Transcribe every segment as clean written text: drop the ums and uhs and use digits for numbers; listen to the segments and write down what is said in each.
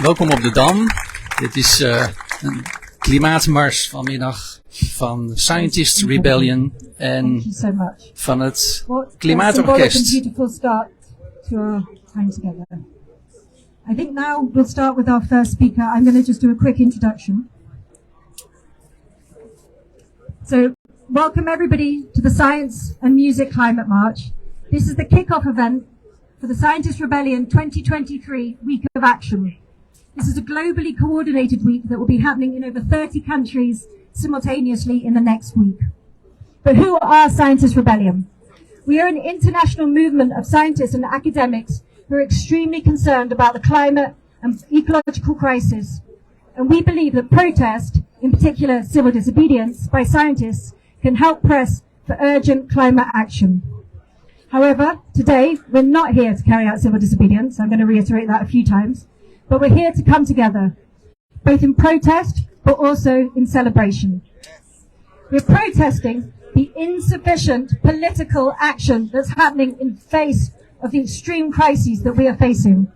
Welkom op de Dam. Dit is een klimaatmars vanmiddag van Scientist Rebellion en van het Klimaatorkest. I think now we'll start with our first speaker. I'm going to just do a quick introduction. So, welcome everybody to the Science and Music Climate March. This is the kick-off event for the Scientist Rebellion 2023 Week of Action. This is a globally coordinated week that will be happening in over 30 countries simultaneously in the next week. But who are Scientist Rebellion? We are an international movement of scientists and academics who are extremely concerned about the climate and ecological crisis. And we believe that protest, in particular civil disobedience by scientists, can help press for urgent climate action. However, today we're not here to carry out civil disobedience. I'm going to reiterate that a few times. But we're here to come together, both in protest, but also in celebration. We're protesting the insufficient political action that's happening in face of the extreme crises that we are facing.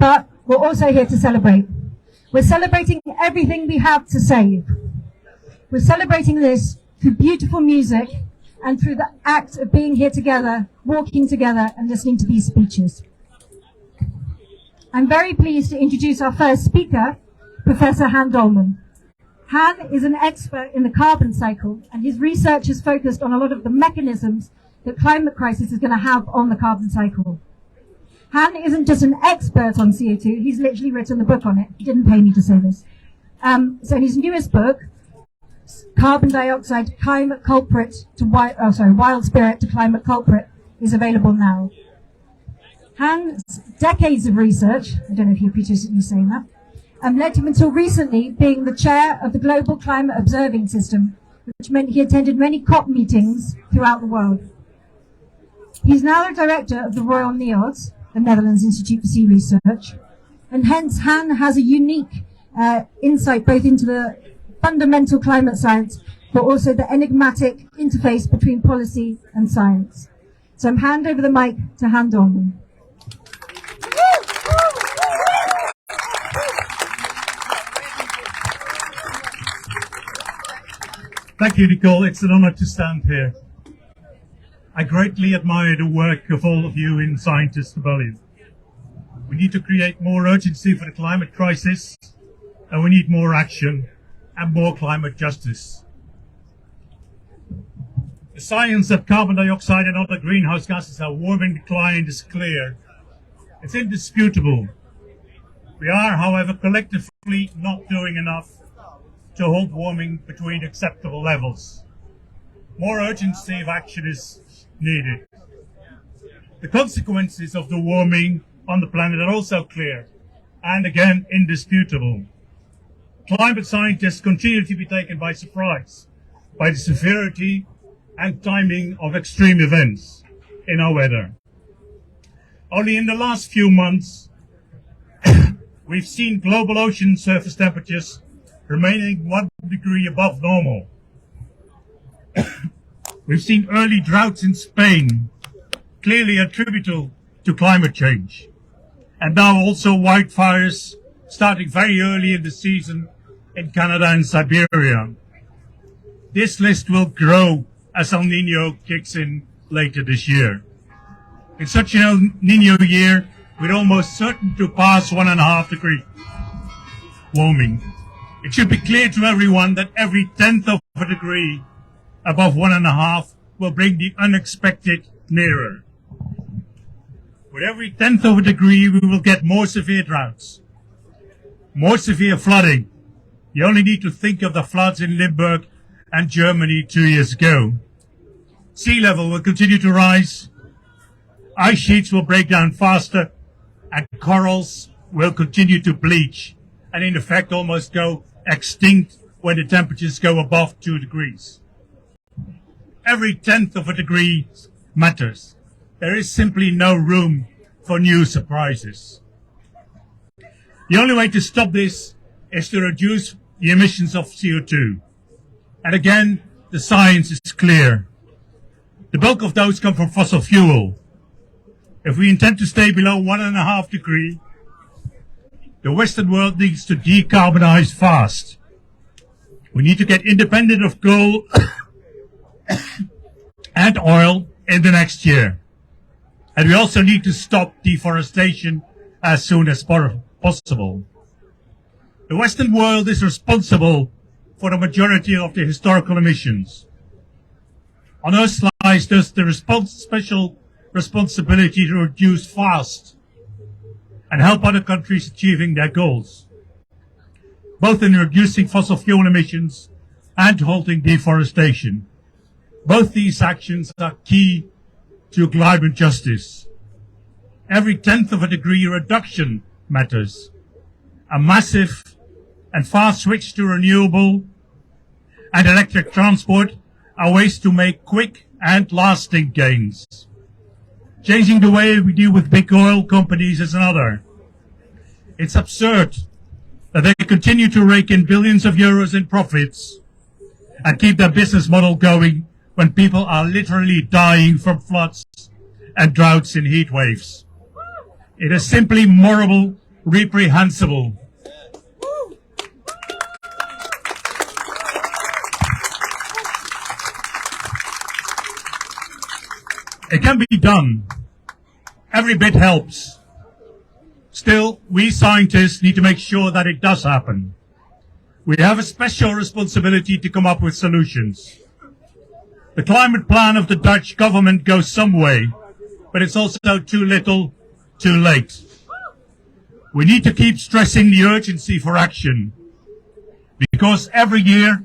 But we're also here to celebrate. We're celebrating everything we have to save. We're celebrating this through beautiful music and through the act of being here together, walking together and listening to these speeches. I'm very pleased to introduce our first speaker, Professor Han Dolman. Han is an expert in the carbon cycle, and his research is focused on a lot of the mechanisms that climate crisis is going to have on the carbon cycle. Han isn't just an expert on CO2, he's literally written the book on it. He didn't pay me to say this. So his newest book, Carbon Dioxide, Climate Culprit to Wild Spirit to Climate Culprit, is available now. Han's decades of research, I don't know if you appreciate me saying that, led him until recently being the chair of the Global Climate Observing System, which meant he attended many COP meetings throughout the world. He's now the director of the Royal NIOD, the Netherlands Institute for Sea Research, and hence Han has a unique insight both into the fundamental climate science, but also the enigmatic interface between policy and science. So I'm hand over the mic to Han Dolman. Thank you, Nicole. It's an honor to stand here. I greatly admire the work of all of you in Scientist Rebellion. We need to create more urgency for the climate crisis, and we need more action and more climate justice. The science that carbon dioxide and other greenhouse gases are warming the climate is clear. It's indisputable. We are, however, collectively not doing enough to hold warming between acceptable levels. More urgency of action is needed. The consequences of the warming on the planet are also clear and again indisputable. Climate scientists continue to be taken by surprise by the severity and timing of extreme events in our weather. Only in the last few months we've seen global ocean surface temperatures remaining 1 degree above normal. We've seen early droughts in Spain, clearly attributable to climate change. And now also wildfires starting very early in the season in Canada and Siberia. This list will grow as El Nino kicks in later this year. In such an El Nino year, we're almost certain to pass 1.5 degree warming. It should be clear to everyone that every 1/10 of a degree above 1.5 will bring the unexpected nearer. With every 1/10 of a degree, we will get more severe droughts, more severe flooding. You only need to think of the floods in Limburg and Germany 2 years ago. Sea level will continue to rise, ice sheets will break down faster, and corals will continue to bleach, and in effect almost go extinct when the temperatures go above 2 degrees. Every 1/10 of a degree matters. There is simply no room for new surprises. The only way to stop this is to reduce the emissions of CO2. And again, the science is clear. The bulk of those come from fossil fuel. If we intend to stay below 1.5 degrees, The Western world needs to decarbonize fast. We need to get independent of coal and oil in the next year. And we also need to stop deforestation as soon as possible. The Western world is responsible for the majority of the historical emissions. On Earth lies thus the special responsibility to reduce fast and help other countries achieving their goals, both in reducing fossil fuel emissions and halting deforestation. Both these actions are key to climate justice. Every 1/10 of a degree reduction matters. A massive and fast switch to renewable and electric transport are ways to make quick and lasting gains. Changing the way we deal with big oil companies is another. It's absurd that they continue to rake in billions of euros in profits and keep their business model going when people are literally dying from floods and droughts in heat waves. It is simply morally reprehensible. It can be done. Every bit helps. Still, we scientists need to make sure that it does happen. We have a special responsibility to come up with solutions. The climate plan of the Dutch government goes some way, but it's also too little, too late. We need to keep stressing the urgency for action, because every year,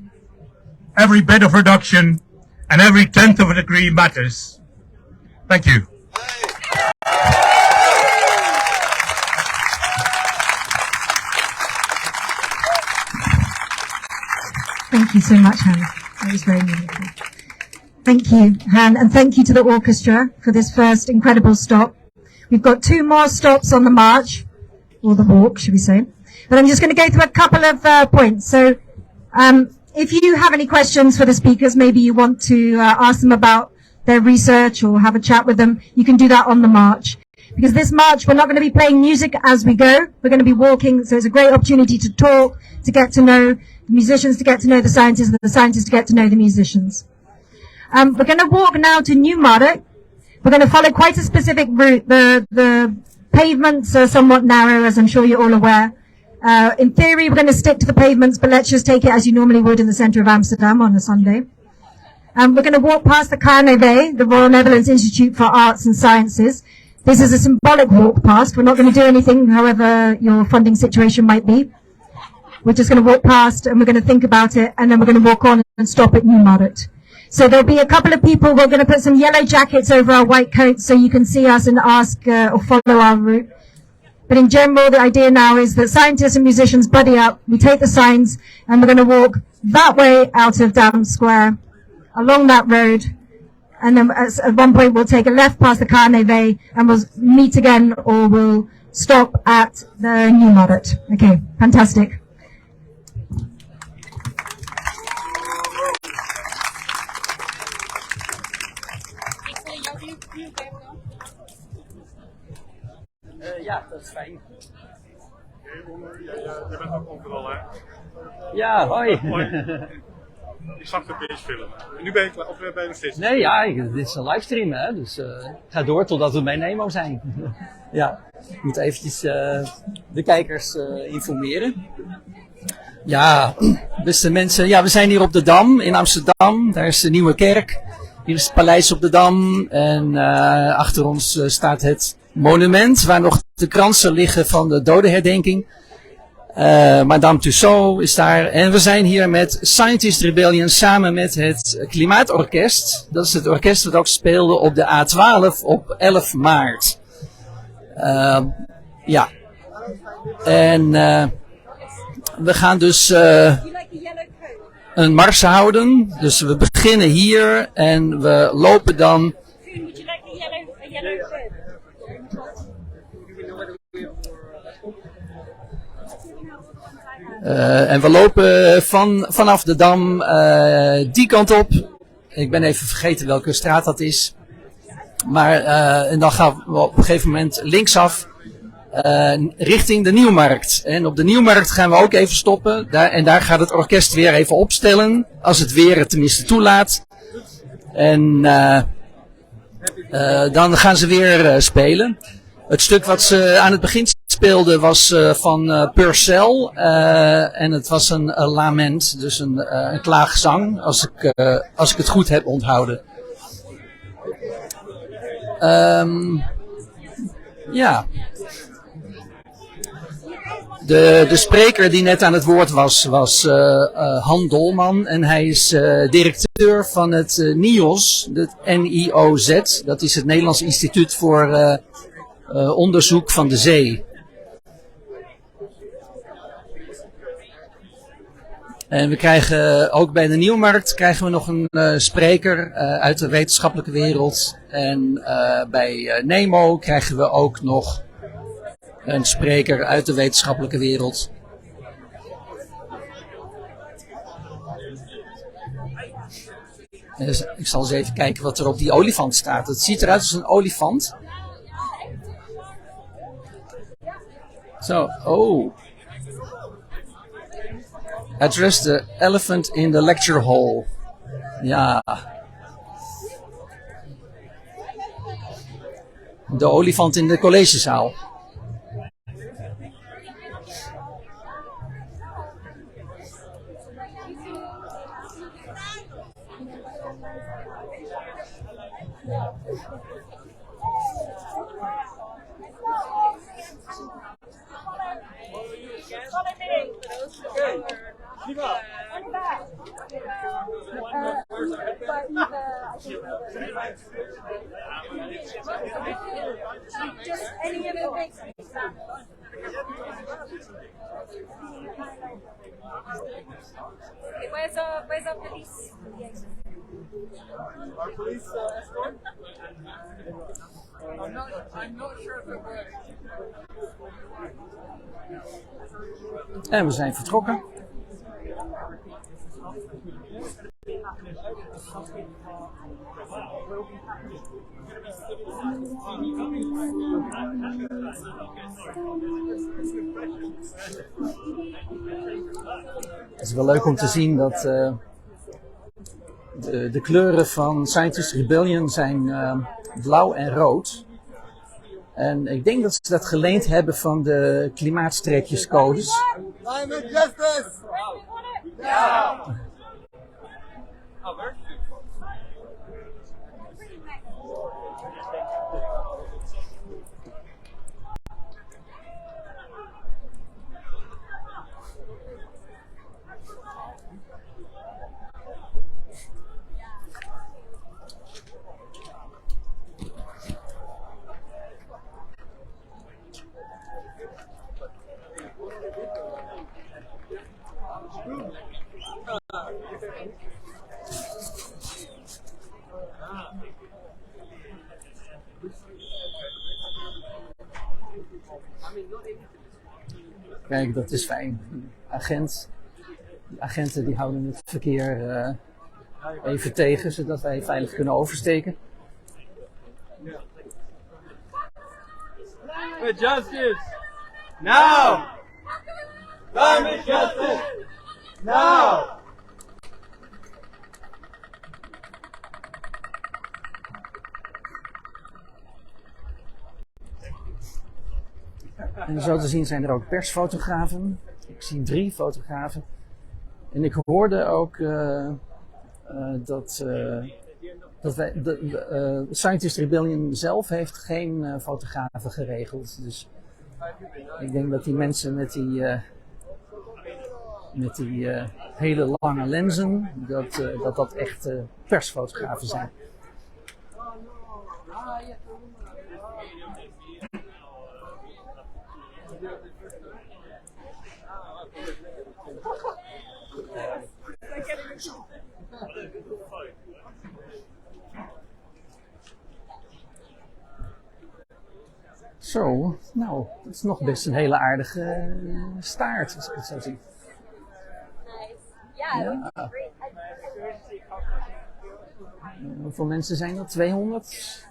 every bit of reduction, and every 1/10 of a degree matters. Thank you. Thank you so much, Han. That was very meaningful. Thank you, Han, and thank you to the orchestra for this first incredible stop. We've got 2 more stops on the march, or the walk, should we say. But I'm just going to go through a couple of points. So if you have any questions for the speakers, maybe you want to ask them about their research or have a chat with them, you can do that on the march. Because this march, we're not going to be playing music as we go. We're going to be walking, so it's a great opportunity to talk, to get to know the musicians, to get to know the scientists, and the scientists to get to know the musicians. We're going to walk now to Nieuwmarkt. We're going to follow quite a specific route. The pavements are somewhat narrow, as I'm sure you're all aware. In theory, we're going to stick to the pavements, but let's just take it as you normally would in the centre of Amsterdam on a Sunday. We're going to walk past the KNV, the Royal Netherlands Institute for Arts and Sciences. This is a symbolic walk past. We're not going to do anything, however your funding situation might be. We're just going to walk past and we're going to think about it, and then we're going to walk on and stop at Nieuwmarkt. So there'll be a couple of people. We're going to put some yellow jackets over our white coats so you can see us and ask or follow our route. But in general, the idea now is that scientists and musicians buddy up. We take the signs and we're going to walk that way out of Dam Square, along that road. And then at one point we'll take a left past the KNV and we'll meet again, or we'll stop at the Nieuwmarkt. Okay, fantastic. Ja, dat is fijn. Je bent ook overal, hè? Ja, hoi. Hoi. Ik zag het opeens filmen. En nu ben je klaar, of ben je nog steeds? Nee, ja, dit is een livestream, hè, dus ga door totdat we bij Nemo zijn. Ja, ik moet eventjes de kijkers informeren. Ja, beste mensen, ja, we zijn hier op de Dam in Amsterdam. Daar is de Nieuwe Kerk. Hier is het Paleis op de Dam. En achter ons staat het monument waar nog de kransen liggen van de dodenherdenking. Madame Tussauds is daar. En we zijn hier met Scientist Rebellion samen met het Klimaatorkest. Dat is het orkest dat ook speelde op de A12 op 11 maart. Ja. En we gaan dus een mars houden. Dus we beginnen hier en we lopen dan... En we lopen vanaf de Dam die kant op. Ik ben even vergeten welke straat dat is. Maar en dan gaan we op een gegeven moment linksaf. richting de Nieuwmarkt. En op de Nieuwmarkt gaan we ook even stoppen. Daar gaat het orkest weer even opstellen. Als het weer het tenminste toelaat. En dan gaan ze weer spelen. Het stuk wat ze aan het begin speelden was van Purcell. En het was een lament. Dus een klaagzang. Als ik het goed heb onthouden. Ja. De spreker die net aan het woord was Dolman. En hij is directeur van het NIOZ, het NIOZ. Dat is het Nederlands Instituut voor Onderzoek van de Zee. En we krijgen ook bij de Nieuwmarkt nog een spreker uit de wetenschappelijke wereld. En bij Nemo krijgen we ook nog een spreker uit de wetenschappelijke wereld. Dus ik zal eens even kijken wat er op die olifant staat. Het ziet eruit als een olifant. Zo, oh. Address the elephant in the lecture hall. Ja. De olifant in de collegezaal. Where's our police? Our police escort? I'm not sure if it works. En we zijn vertrokken. Het is wel leuk om te zien dat de kleuren van Scientist Rebellion zijn blauw en rood. En ik denk dat ze dat geleend hebben van de klimaatstreepjescodes. Climate justice! Ja! Kijk, dat is fijn. De agenten die houden het verkeer even tegen, zodat wij veilig kunnen oversteken. For justice! Now! Climate justice! Now! En zo te zien zijn er ook persfotografen. Ik zie 3 fotografen. En ik hoorde ook dat Scientist Rebellion zelf heeft geen fotografen geregeld. Dus ik denk dat die mensen met die hele lange lenzen, dat echt persfotografen zijn. Zo, nou, dat is nog best een hele aardige staart, als ik het zo zie. Ja. Hoeveel mensen zijn dat? 200?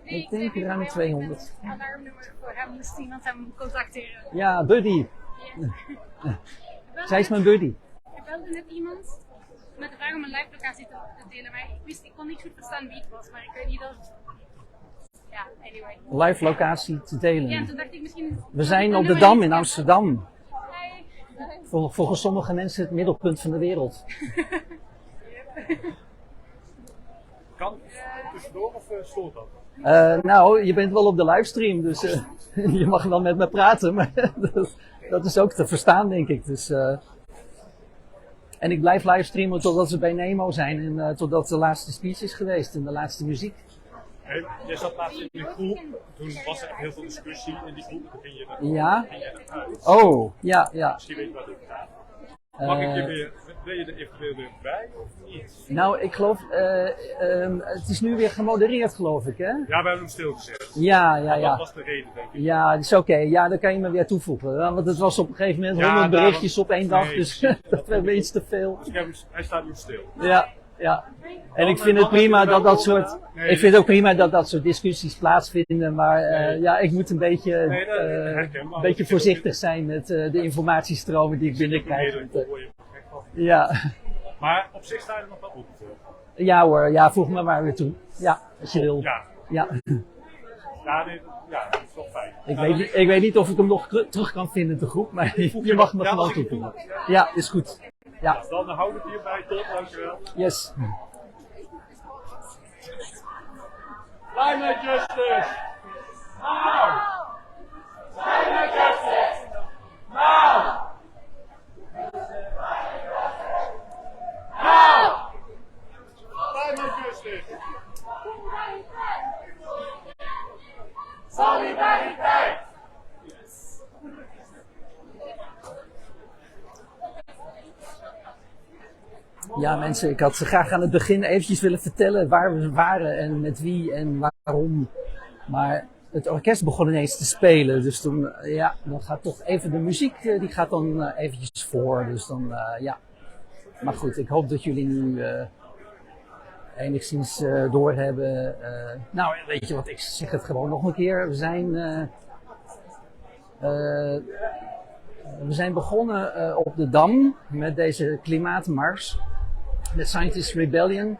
Ik denk ruim 200. Een alarmnummer voor hem, moest iemand hem contacteren. Ja, buddy. Zij is mijn buddy. Ik belde net iemand met de vraag om een live locatie te delen, maar ik kon niet goed verstaan wie het was, maar ik weet niet of... Ja, anyway. Live locatie te delen. Ja, en toen dacht ik misschien... We zijn op de Dam in Amsterdam. Hey. Volgens sommige mensen het middelpunt van de wereld. Kan tussendoor of stoort dat? Nou, je bent wel op de livestream, dus je mag wel met me praten, maar dat is ook te verstaan, denk ik. Dus, en ik blijf livestreamen totdat we bij Nemo zijn en totdat de laatste speech is geweest en de laatste muziek. Hey, jij zat laatst in een groep, toen was er echt heel veel discussie in die groep, toen ging je Ja? eruit. Oh, ja. Misschien weet je wat ik ga. Mag ik je weer, ben je er eventueel weer bij of niet? Nou, ik geloof, het is nu weer gemodereerd, geloof ik, hè? Ja, we hebben hem stilgezet. Ja. Dat was de reden, denk ik. Ja, dat is oké. Ja, dan kan je me weer toevoegen. Want het was op een gegeven moment Ja, 100 daarom- berichtjes op één dag, Nee, dus precies. dat werd me iets te veel. Dus hij staat nu stil. Ja. En ik vind het prima dat dat soort, Nee. ik vind het ook prima dat dat soort discussies plaatsvinden, maar ja, ik moet een beetje, Nee, dat herkenbaar. een beetje voorzichtig zijn met de informatiestromen die ik binnenkrijg. Meerdere hoor je echt van. Ja. Maar op zich sta je er nog wel open voor. Ja hoor, ja, voeg me maar weer toe. Ja, als je wil. Ja, Ja. dat is wel fijn. Ik weet niet of ik hem nog terug kan vinden, de groep, maar je mag me Ja, gewoon als ik toevoegen. Ja, is goed. Ja, Dan houden we het hierbij, tot, dankjewel. yes. Climate justice! Now! Climate justice! Now! Now! Climate justice! Solidariteit! Ja mensen, ik had graag aan het begin eventjes willen vertellen waar we waren en met wie en waarom. Maar het orkest begon ineens te spelen, dus toen, ja, dan gaat toch even de muziek, die gaat dan eventjes voor. Dus dan, ja. Maar goed, ik hoop dat jullie nu enigszins doorhebben. Nou, weet je wat, ik zeg het gewoon nog een keer. We zijn begonnen op de Dam met deze klimaatmars. Met Scientist Rebellion.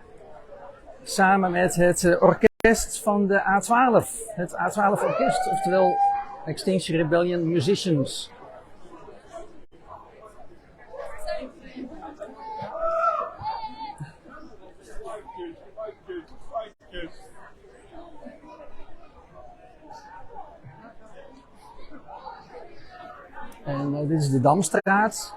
Samen met het orkest van de A12. Het A12 Orkest, oftewel Extinction Rebellion Musicians. En dit is de Damstraat.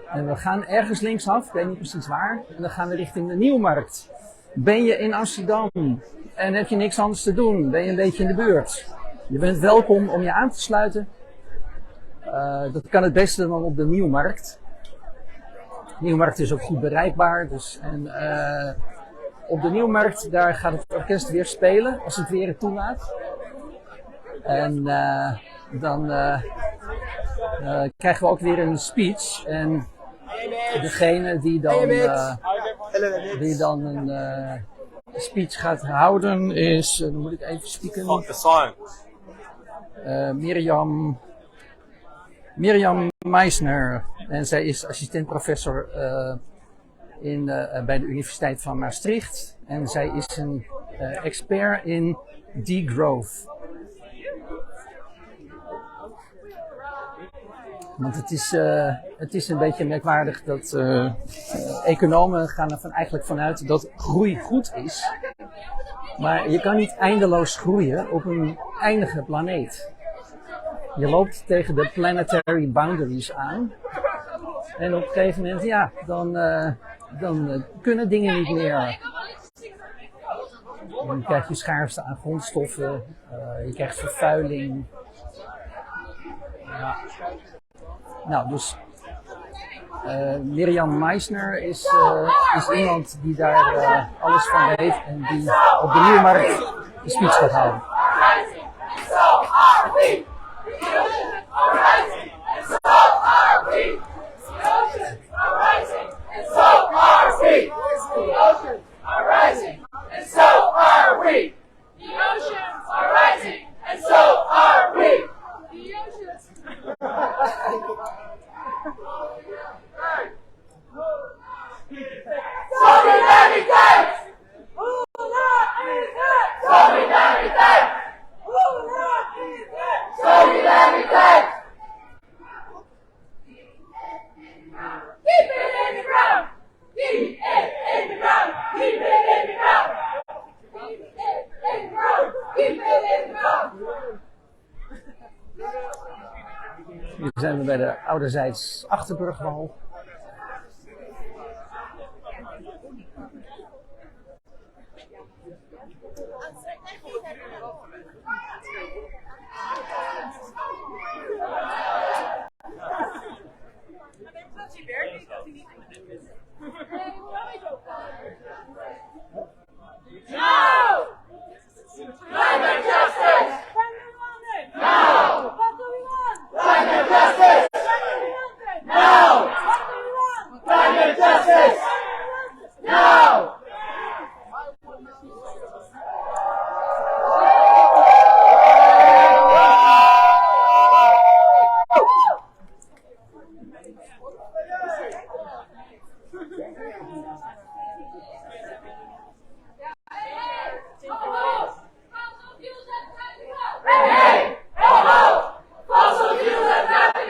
En we gaan ergens linksaf, ik weet niet precies waar. En dan gaan we richting de Nieuwmarkt. Ben je in Amsterdam en heb je niks anders te doen, ben je een beetje in de buurt. Je bent welkom om je aan te sluiten. Dat kan het beste dan op de Nieuwmarkt. De Nieuwmarkt is ook goed bereikbaar. Dus, en op de Nieuwmarkt, daar gaat het orkest weer spelen, als het weer het toelaat. En dan krijgen we ook weer een speech. En degene die dan een speech gaat houden is, dan moet ik even spieken. Miriam Meissner. En zij is assistent-professor bij de Universiteit van Maastricht. En zij is een expert in degrowth. Want het is een beetje merkwaardig dat economen gaan er eigenlijk vanuit dat groei goed is. Maar je kan niet eindeloos groeien op een eindige planeet. Je loopt tegen de planetary boundaries aan. En op een gegeven moment, ja, dan kunnen dingen niet meer. Dan krijg je schaarste aan grondstoffen, je krijgt vervuiling. Ja. Nou, dus Miriam Meissner is iemand die daar alles van weet en die op de Nieuwmarkt de speech gaat houden. The oceans are rising, and so are we. The oceans Solidariteit! Solidariteit! Solidariteit! Keep it in the ground! Keep it in the ground! Keep it in the ground! Keep it in the ground! Keep it in the ground! Nu zijn we bij de ouderzijds Achterburgwal. No! Climate justice! No! What do we want? Climate justice! No! What do we want? Climate justice! No!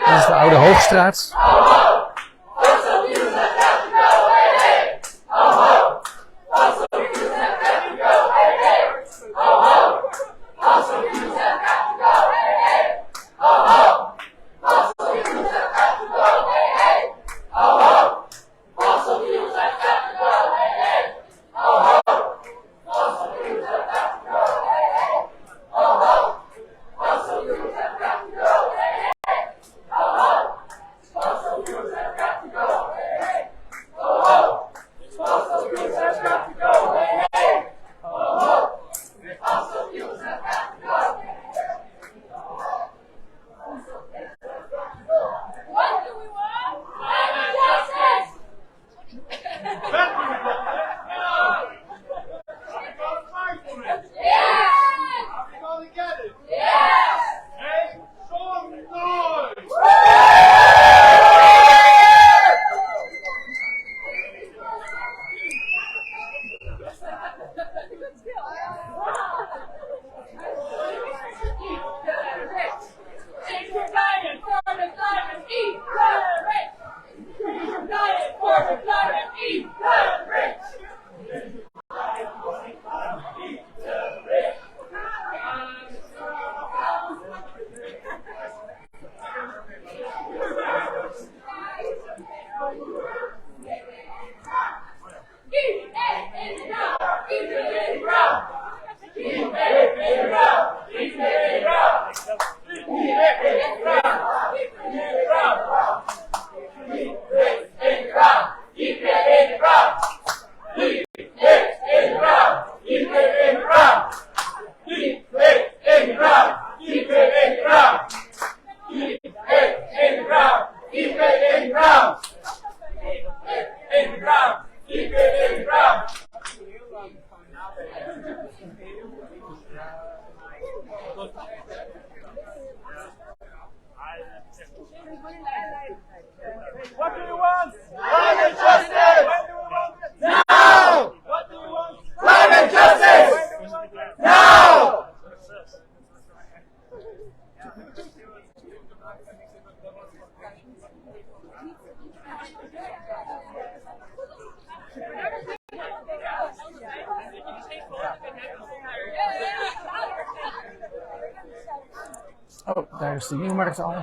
Dit is de Oude Hoogstraat. What do you want? Climate justice! Now! What do you want? Climate justice! Now! Oh, daar is de Nieuwmarkt al.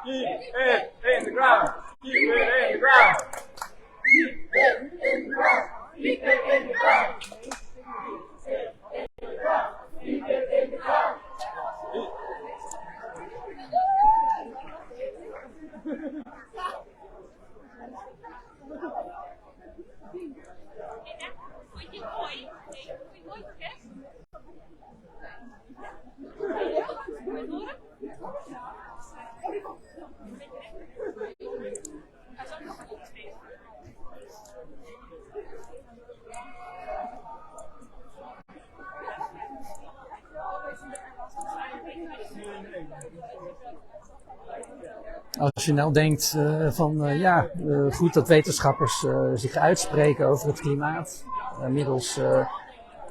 Keep it in the ground. Keep it in the ground. Keep it in the ground. Keep it in the ground. Keep it in the ground. Als je nou denkt goed dat wetenschappers zich uitspreken over het klimaat, middels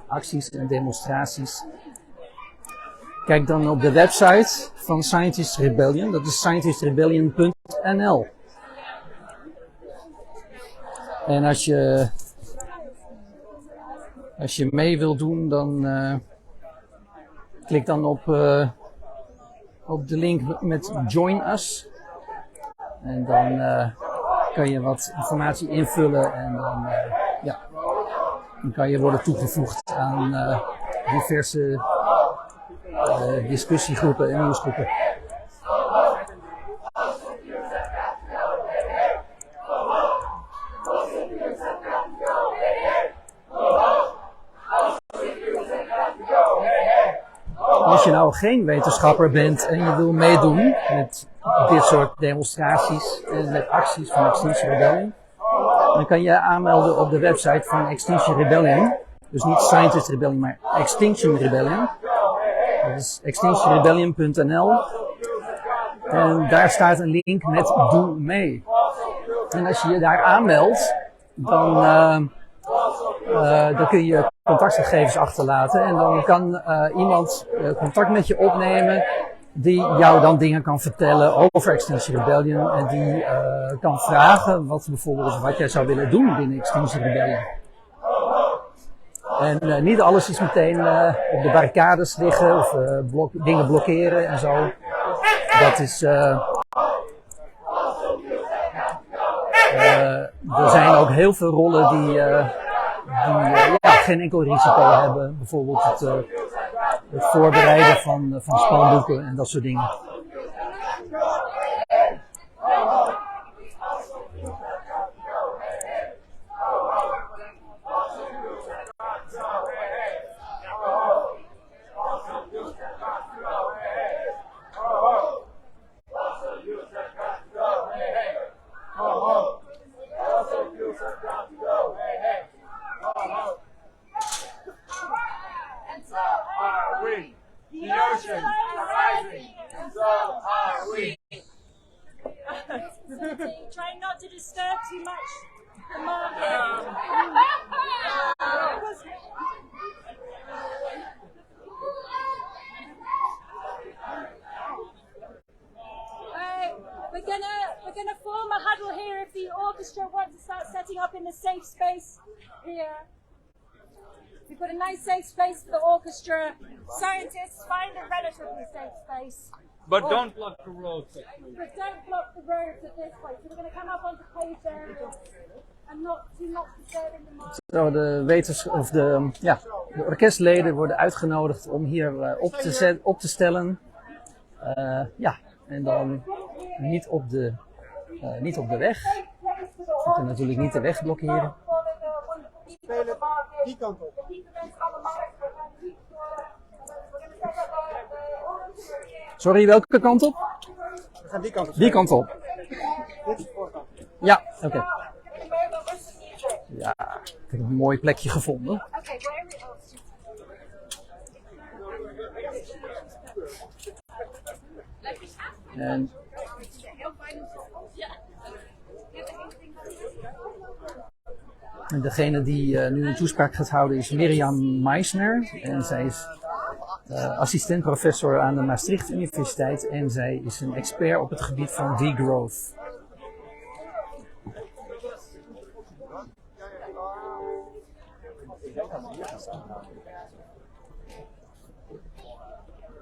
acties en demonstraties. Kijk dan op de website van Scientist Rebellion, dat is scientistrebellion.nl. En als je mee wil doen, dan klik dan op de link met Join Us. En dan kan je wat informatie invullen en dan kan je worden toegevoegd aan diverse discussiegroepen en nieuwsgroepen. Als je nou geen wetenschapper bent en je wil meedoen met dit soort demonstraties en met acties van Extinction Rebellion, dan kan je aanmelden op de website van Extinction Rebellion. Dus niet Scientist Rebellion, maar Extinction Rebellion. Dat is extinctionrebellion.nl. En daar staat een link met Doe mee. En als je je daar aanmeldt, dan kun je contactgegevens achterlaten. En dan kan iemand contact met je opnemen die jou dan dingen kan vertellen over Extinction Rebellion. En die kan vragen wat jij zou willen doen binnen Extinction Rebellion. En niet alles is meteen op de barricades liggen of dingen blokkeren en zo. Dat is... er zijn ook heel veel rollen die geen enkel risico hebben. Bijvoorbeeld het voorbereiden van spanboeken en dat soort dingen. Trying not to disturb too much the market. We're gonna form a huddle here if the orchestra wants to start setting up in a safe space here. We've got a nice safe space for the orchestra. Scientists, find a relatively safe space. But don't block the road. But don't block the roads at this point. So we're going to come up onto paved areas and not disturbing the market. De orkestleden worden uitgenodigd om hier op te stellen. En dan niet op de weg. We moeten natuurlijk niet de weg blokkeren. Spelen die kant op. Sorry, welke kant op? We gaan die kant op. Die kant op. Dit is de voorkant. Ja, oké. Ja, ik heb een mooi plekje gevonden. En degene die nu een toespraak gaat houden is Miriam Meissner. En zij is assistent-professor aan de Maastricht Universiteit. En zij is een expert op het gebied van degrowth.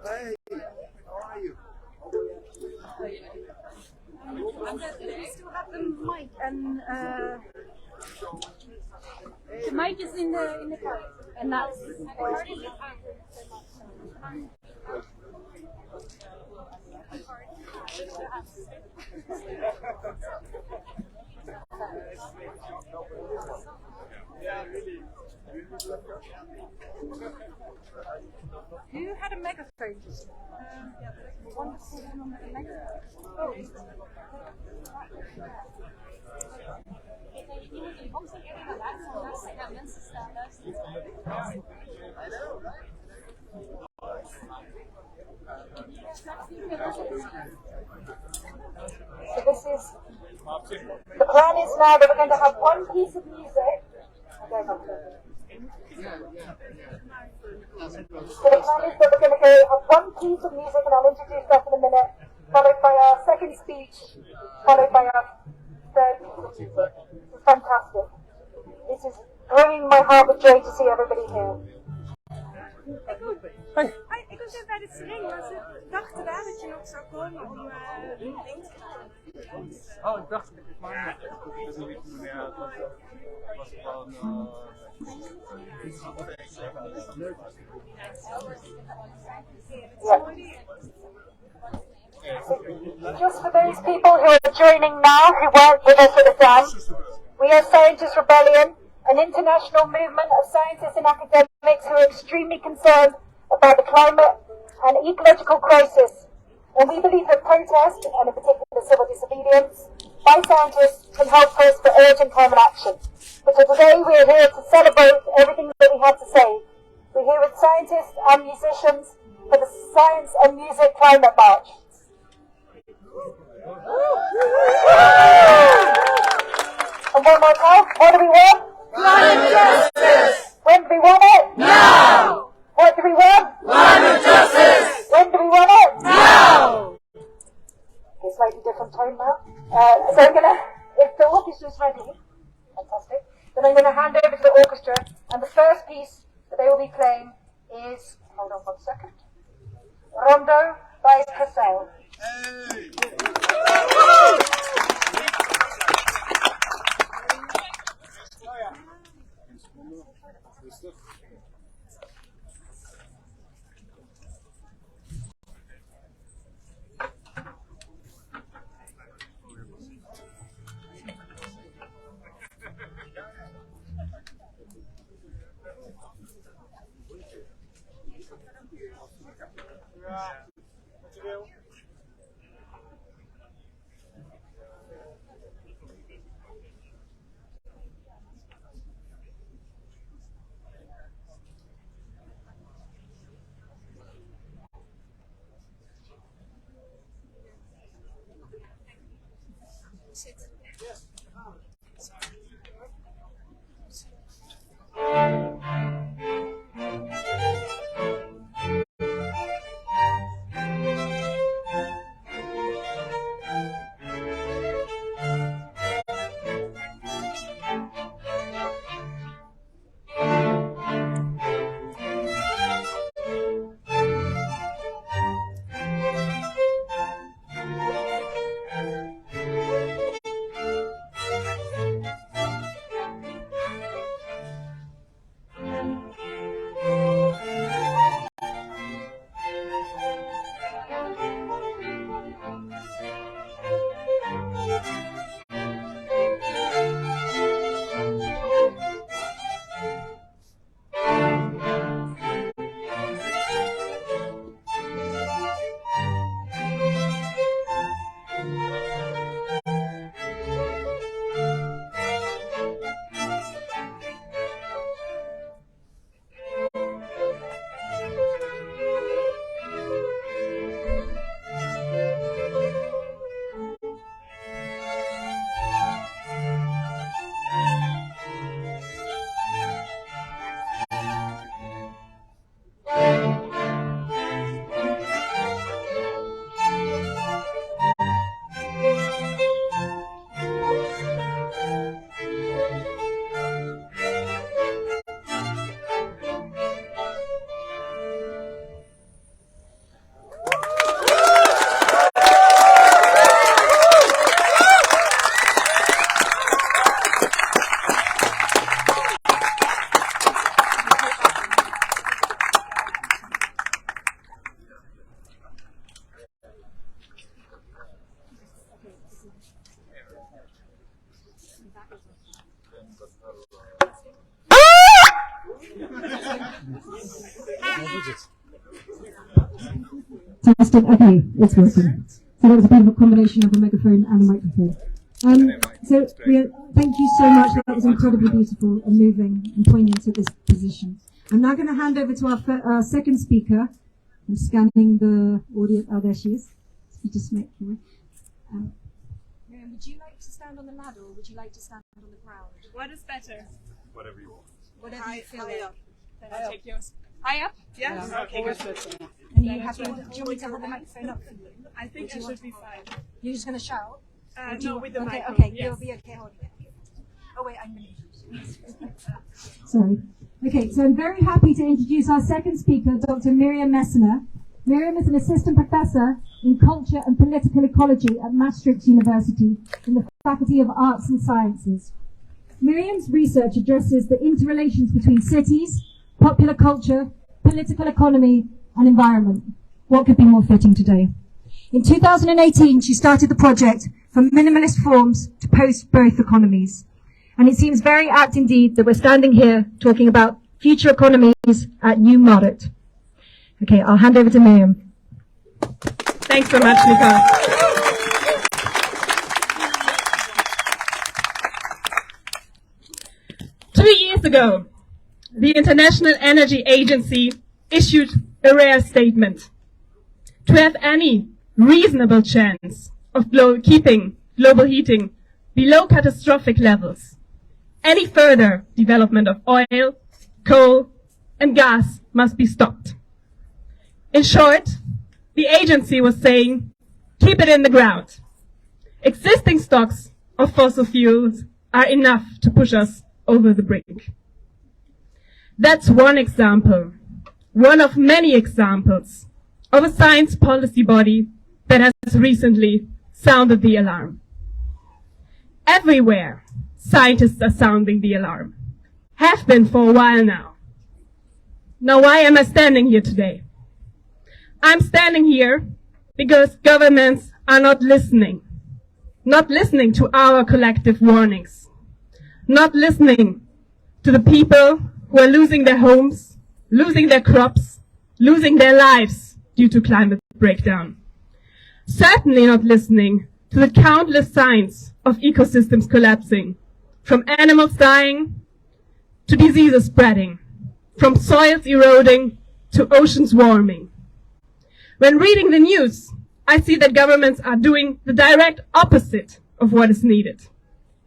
Hey, how are you? en de meisjes in de kar. En dat Who had a megaphone? Wonderful woman with a megaphone. Oh. So this is, the plan is now that we're going to have one piece of music. So the plan is that we're going to have one piece of music, and I'll introduce that in a minute, followed by our second speech, followed by our third piece of music. This is fantastic. This is bringing my heart with joy to see everybody here. Ik was even bij de string, maar ze dachten wel dat je nog zou komen om links te gaan. Oh, ik dacht, maar dat is niet meer. Het was gewoon. Just for those people who are joining now, who weren't with us at the time, we are Scientist Rebellion, an international movement of scientists and academics who are extremely concerned about the climate and ecological crisis. And we believe that protest, and in particular civil disobedience, by scientists can help us for urgent climate action. But today we are here to celebrate everything that we have to say. We're here with scientists and musicians for the Science and Music Climate March. And one more time, what do we want? Climate justice! When do we want it? Now! What do we want? Climate justice! When do we want it? Now! Okay, slightly different tone now. So I'm gonna, if the orchestra's ready, fantastic, then I'm gonna hand over to the orchestra, and the first piece that they will be playing is, hold on 1 second, Rondo by Purcell. Testing. Okay, it's working. So that was a bit of a combination of a megaphone and a microphone. Thank you so much. That was incredibly beautiful and moving and poignant at this position. I'm now going to hand over to our second speaker. I'm scanning the audio. Oh, there she is. You just make your way. Miriam, would you like to stand on the ladder or would you like to stand on the ground? What is better? Whatever you want. Whatever you feel like. Then I'll take yours. High up? Yes? Okay, good. And are you happy? Do you want me to hold the microphone up for you? I think I should be fine. You're just going to shout? No, with the okay, microphone. okay, Yes. you'll be okay holding it. Oh wait, I'm going to. Sorry. Okay, so I'm very happy to introduce our second speaker, Dr. Miriam Meissner. Miriam is an assistant professor in culture and political ecology at Maastricht University in the Faculty of Arts and Sciences. Miriam's research addresses the interrelations between cities, popular culture, political economy, and environment. What could be more fitting today? In 2018, she started the project From Minimalist Forms to Post-Growth Economies. And it seems very apt indeed that we're standing here talking about future economies at New Market. Okay, I'll hand over to Miriam. Thanks so much, Nicole. Two years ago, the International Energy Agency issued a rare statement. To have any reasonable chance of keeping global heating below catastrophic levels, any further development of oil, coal, and gas must be stopped. In short, the agency was saying, keep it in the ground. Existing stocks of fossil fuels are enough to push us over the brink. That's one example, one of many examples of a science policy body that has recently sounded the alarm. Everywhere, scientists are sounding the alarm, have been for a while now. Now, why am I standing here today? I'm standing here because governments are not listening to our collective warnings, not listening to the people who are losing their homes, losing their crops, losing their lives due to climate breakdown. Certainly not listening to the countless signs of ecosystems collapsing, from animals dying to diseases spreading, from soils eroding to oceans warming. When reading the news, I see that governments are doing the direct opposite of what is needed.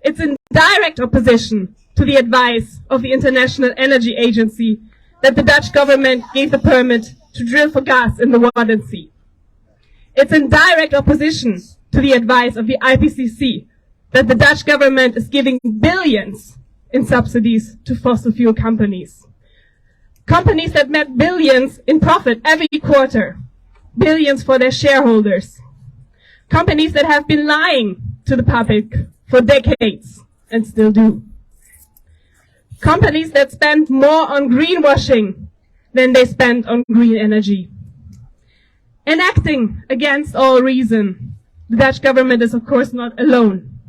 It's in direct opposition to the advice of the International Energy Agency that the Dutch government gave the permit to drill for gas in the Wadden Sea. It's in direct opposition to the advice of the IPCC that the Dutch government is giving billions in subsidies to fossil fuel companies. Companies that make billions in profit every quarter. Billions for their shareholders. Companies that have been lying to the public for decades and still do. Companies that spend more on greenwashing than they spend on green energy. And acting against all reason, the Dutch government is of course not alone.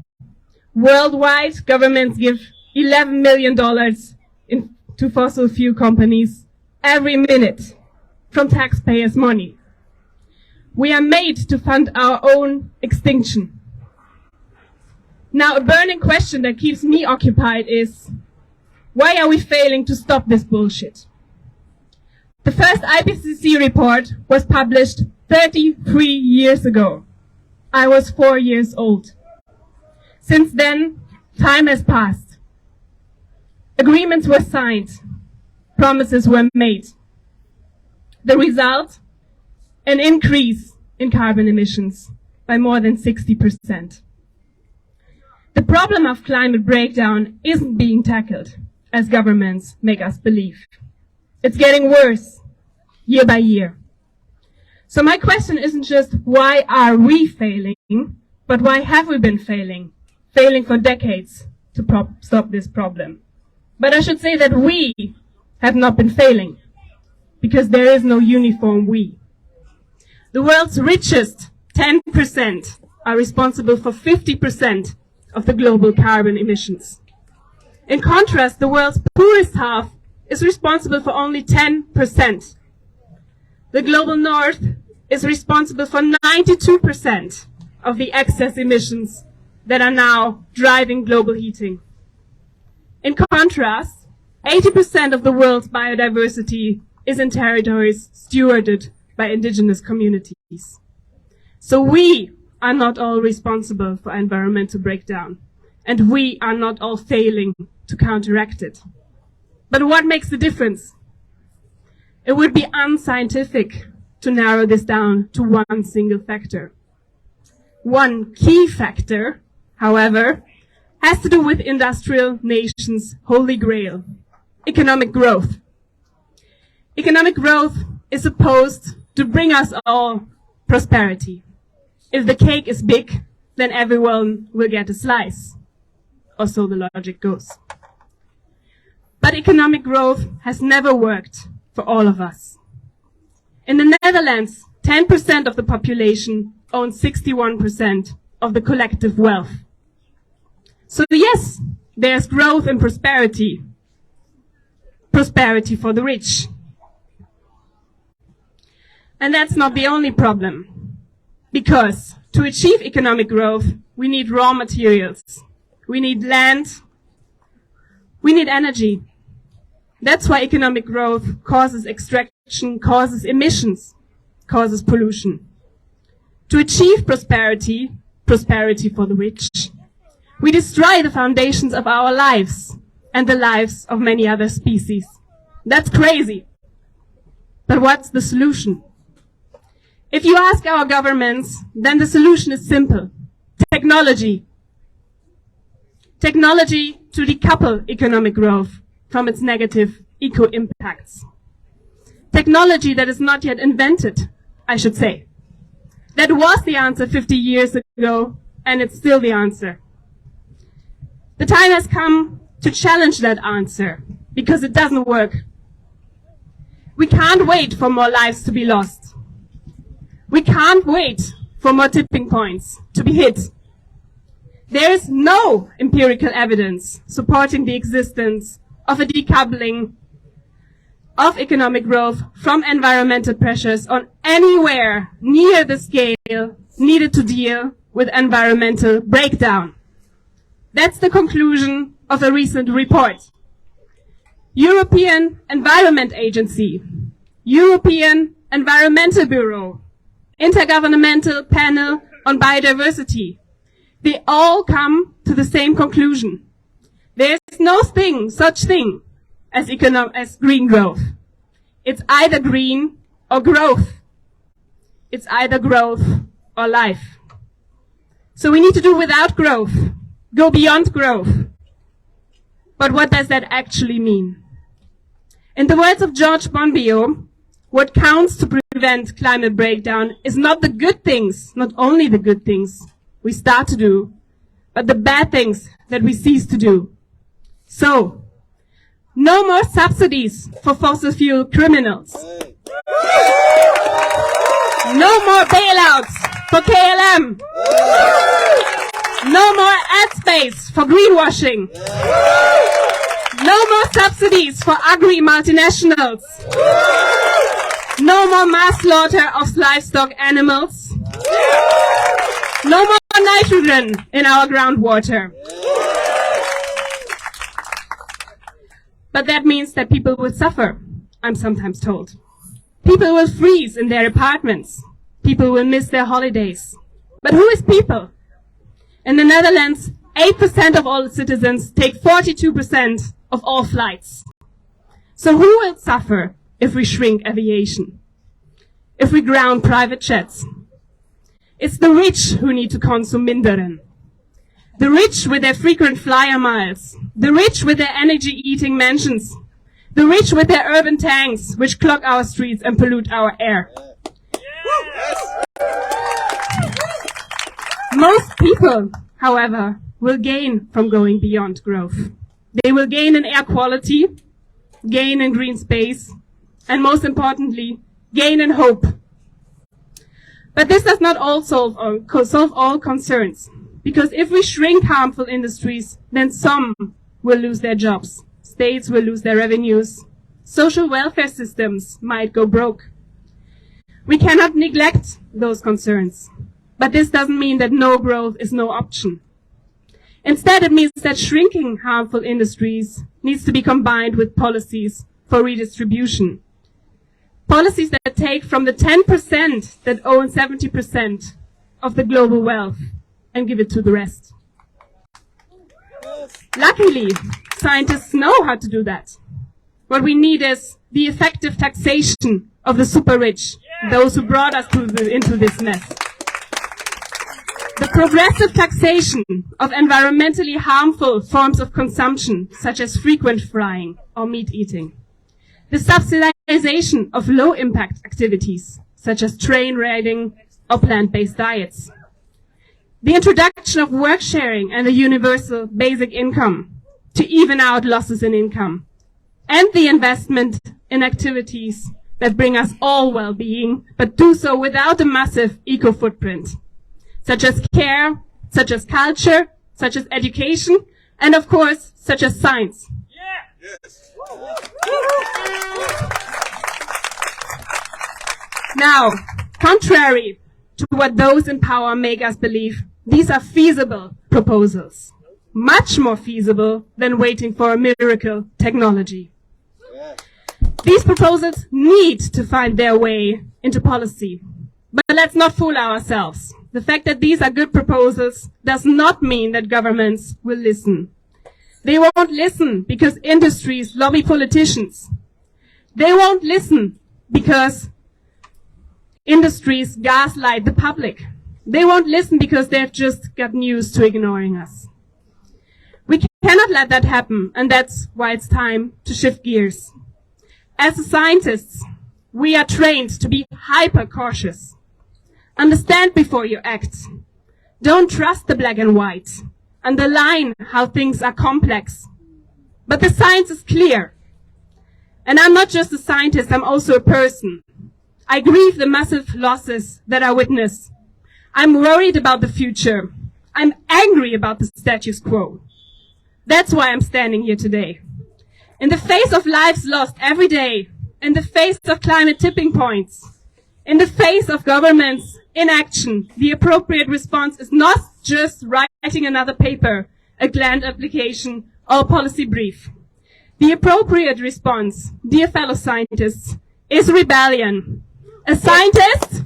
Worldwide, governments give $11 million to fossil fuel companies every minute from taxpayers' money. We are made to fund our own extinction. Now, a burning question that keeps me occupied is, why are we failing to stop this bullshit? The first IPCC report was published 33 years ago. I was 4 years old. Since then, time has passed. Agreements were signed. Promises were made. The result? An increase in carbon emissions by more than 60%. The problem of climate breakdown isn't being tackled, as governments make us believe. It's getting worse, year by year. So my question isn't just why are we failing, but why have we been failing? Failing for decades to stop this problem. But I should say that we have not been failing, because there is no uniform we. The world's richest 10% are responsible for 50% of the global carbon emissions. In contrast, the world's poorest half is responsible for only 10%. The global north is responsible for 92% of the excess emissions that are now driving global heating. In contrast, 80% of the world's biodiversity is in territories stewarded by indigenous communities. So we are not all responsible for environmental breakdown, and we are not all failing to counteract it. But what makes the difference? It would be unscientific to narrow this down to one single factor. One key factor, however, has to do with industrial nations' holy grail, economic growth. Economic growth is supposed to bring us all prosperity. If the cake is big, then everyone will get a slice. Or so the logic goes. But economic growth has never worked for all of us. In the Netherlands, 10% of the population owns 61% of the collective wealth. So yes, there's growth and prosperity. Prosperity for the rich. And that's not the only problem. Because to achieve economic growth, we need raw materials. We need land. We need energy. That's why economic growth causes extraction, causes emissions, causes pollution. To achieve prosperity, prosperity for the rich, we destroy the foundations of our lives and the lives of many other species. That's crazy. But what's the solution? If you ask our governments, then the solution is simple. Technology. Technology to decouple economic growth from its negative eco-impacts. Technology that is not yet invented, I should say. That was the answer 50 years ago, and it's still the answer. The time has come to challenge that answer, because it doesn't work. We can't wait for more lives to be lost. We can't wait for more tipping points to be hit. There is no empirical evidence supporting the existence of a decoupling of economic growth from environmental pressures on anywhere near the scale needed to deal with environmental breakdown. That's the conclusion of a recent report. European Environment Agency, European Environmental Bureau, Intergovernmental Panel on Biodiversity. They all come to the same conclusion. There's no such thing as green growth. It's either green or growth. It's either growth or life. So we need to do without growth, go beyond growth. But what does that actually mean? In the words of George Monbiot, what counts to prevent climate breakdown is not the good things, not only the good things we start to do, but the bad things that we cease to do. So, no more subsidies for fossil fuel criminals. No more bailouts for KLM. No more ad space for greenwashing. No more subsidies for agri-multinationals. No more mass slaughter of livestock animals. No more nitrogen in our groundwater. But that means that people will suffer, I'm sometimes told. People will freeze in their apartments. People will miss their holidays. But who is people? In the Netherlands, 8% of all citizens take 42% of all flights. So who will suffer if we shrink aviation? If we ground private jets? It's the rich who need to consume minderen. The rich with their frequent flyer miles. The rich with their energy-eating mansions. The rich with their urban tanks, which clog our streets and pollute our air. Yes. Most people, however, will gain from going beyond growth. They will gain in air quality, gain in green space, and most importantly, gain in hope. But this does not solve all concerns. Because if we shrink harmful industries, then some will lose their jobs, states will lose their revenues, social welfare systems might go broke. We cannot neglect those concerns, but this doesn't mean that no growth is no option. Instead, it means that shrinking harmful industries needs to be combined with policies for redistribution. Policies that take from the 10% that own 70% of the global wealth and give it to the rest. Luckily, scientists know how to do that. What we need is the effective taxation of the super rich, those who brought us into this mess. The progressive taxation of environmentally harmful forms of consumption, such as frequent frying or meat eating. The subsidization of low-impact activities, such as train riding or plant-based diets. The introduction of work sharing and a universal basic income to even out losses in income. And the investment in activities that bring us all well-being, but do so without a massive eco-footprint, such as care, such as culture, such as education, and of course, such as science. Yeah. Yes. Now, contrary to what those in power make us believe, these are feasible proposals, much more feasible than waiting for a miracle technology. These proposals need to find their way into policy. But let's not fool ourselves. The fact that these are good proposals does not mean that governments will listen. They won't listen because industries lobby politicians. They won't listen because industries gaslight the public. They won't listen because they've just got used to ignoring us. We cannot let that happen, and that's why it's time to shift gears. As scientists, we are trained to be hyper cautious. Understand before you act. Don't trust the black and white. Underline how things are complex. But the science is clear. And I'm not just a scientist, I'm also a person. I grieve the massive losses that I witness. I'm worried about the future. I'm angry about the status quo. That's why I'm standing here today. In the face of lives lost every day, in the face of climate tipping points, in the face of governments inaction, the appropriate response is not just writing another paper, a grant application, or a policy brief. The appropriate response, dear fellow scientists, is rebellion. A scientist?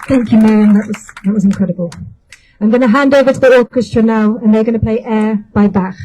Thank you, Miriam. That was incredible. I'm going to hand over to the orchestra now, and they're going to play Air by Bach.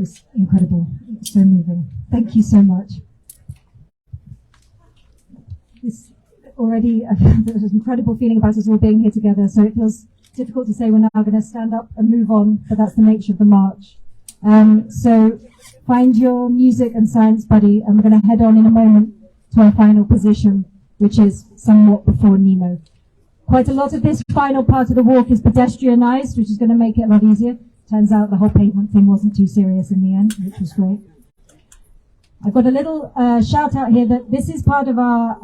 was incredible. It was so moving. Thank you so much. This already, there's an incredible feeling about us all being here together, so it feels difficult to say we're now going to stand up and move on, but that's the nature of the march. So find your music and science buddy, and we're going to head on in a moment to our final position, which is somewhat before Nemo. Quite a lot of this final part of the walk is pedestrianised, which is going to make it a lot easier. Turns out the whole pavement thing wasn't too serious in the end, which was great. I've got a little shout out here that this is part of our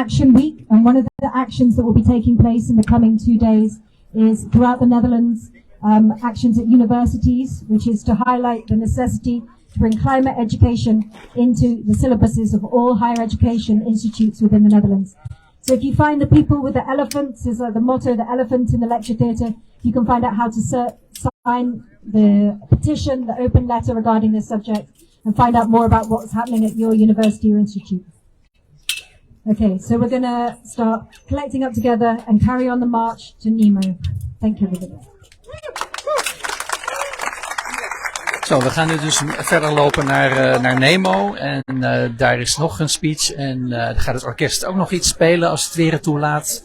action week, and one of the actions that will be taking place in the coming 2 days is throughout the Netherlands, actions at universities, which is to highlight the necessity to bring climate education into the syllabuses of all higher education institutes within the Netherlands. So if you find the people with the elephants, is the motto, the elephant in the lecture theatre, you can find out how to sign the petition, the open letter regarding this subject, and find out more about what's happening at your university or institute. Okay, so we're going to start collecting up together and carry on the march to Nemo. Thank you, everybody. Zo, we gaan nu dus verder lopen naar Nemo. En daar is nog een speech. En daar gaat het orkest ook nog iets spelen als het weer het toelaat.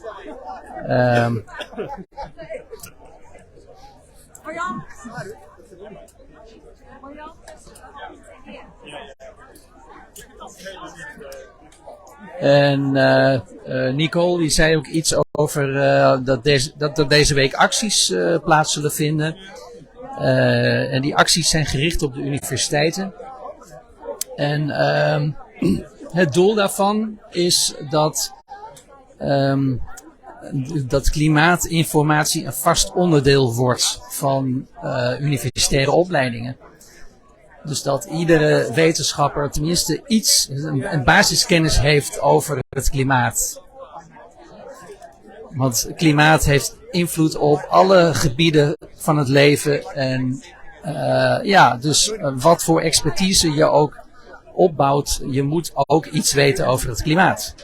En Nicole die zei ook iets over dat er deze week acties plaats zullen vinden. En die acties zijn gericht op de universiteiten. En het doel daarvan is dat klimaatinformatie een vast onderdeel wordt van universitaire opleidingen. Dus dat iedere wetenschapper tenminste een basiskennis heeft over het klimaat. Want klimaat heeft invloed op alle gebieden van het leven. En dus wat voor expertise je ook opbouwt, je moet ook iets weten over het klimaat.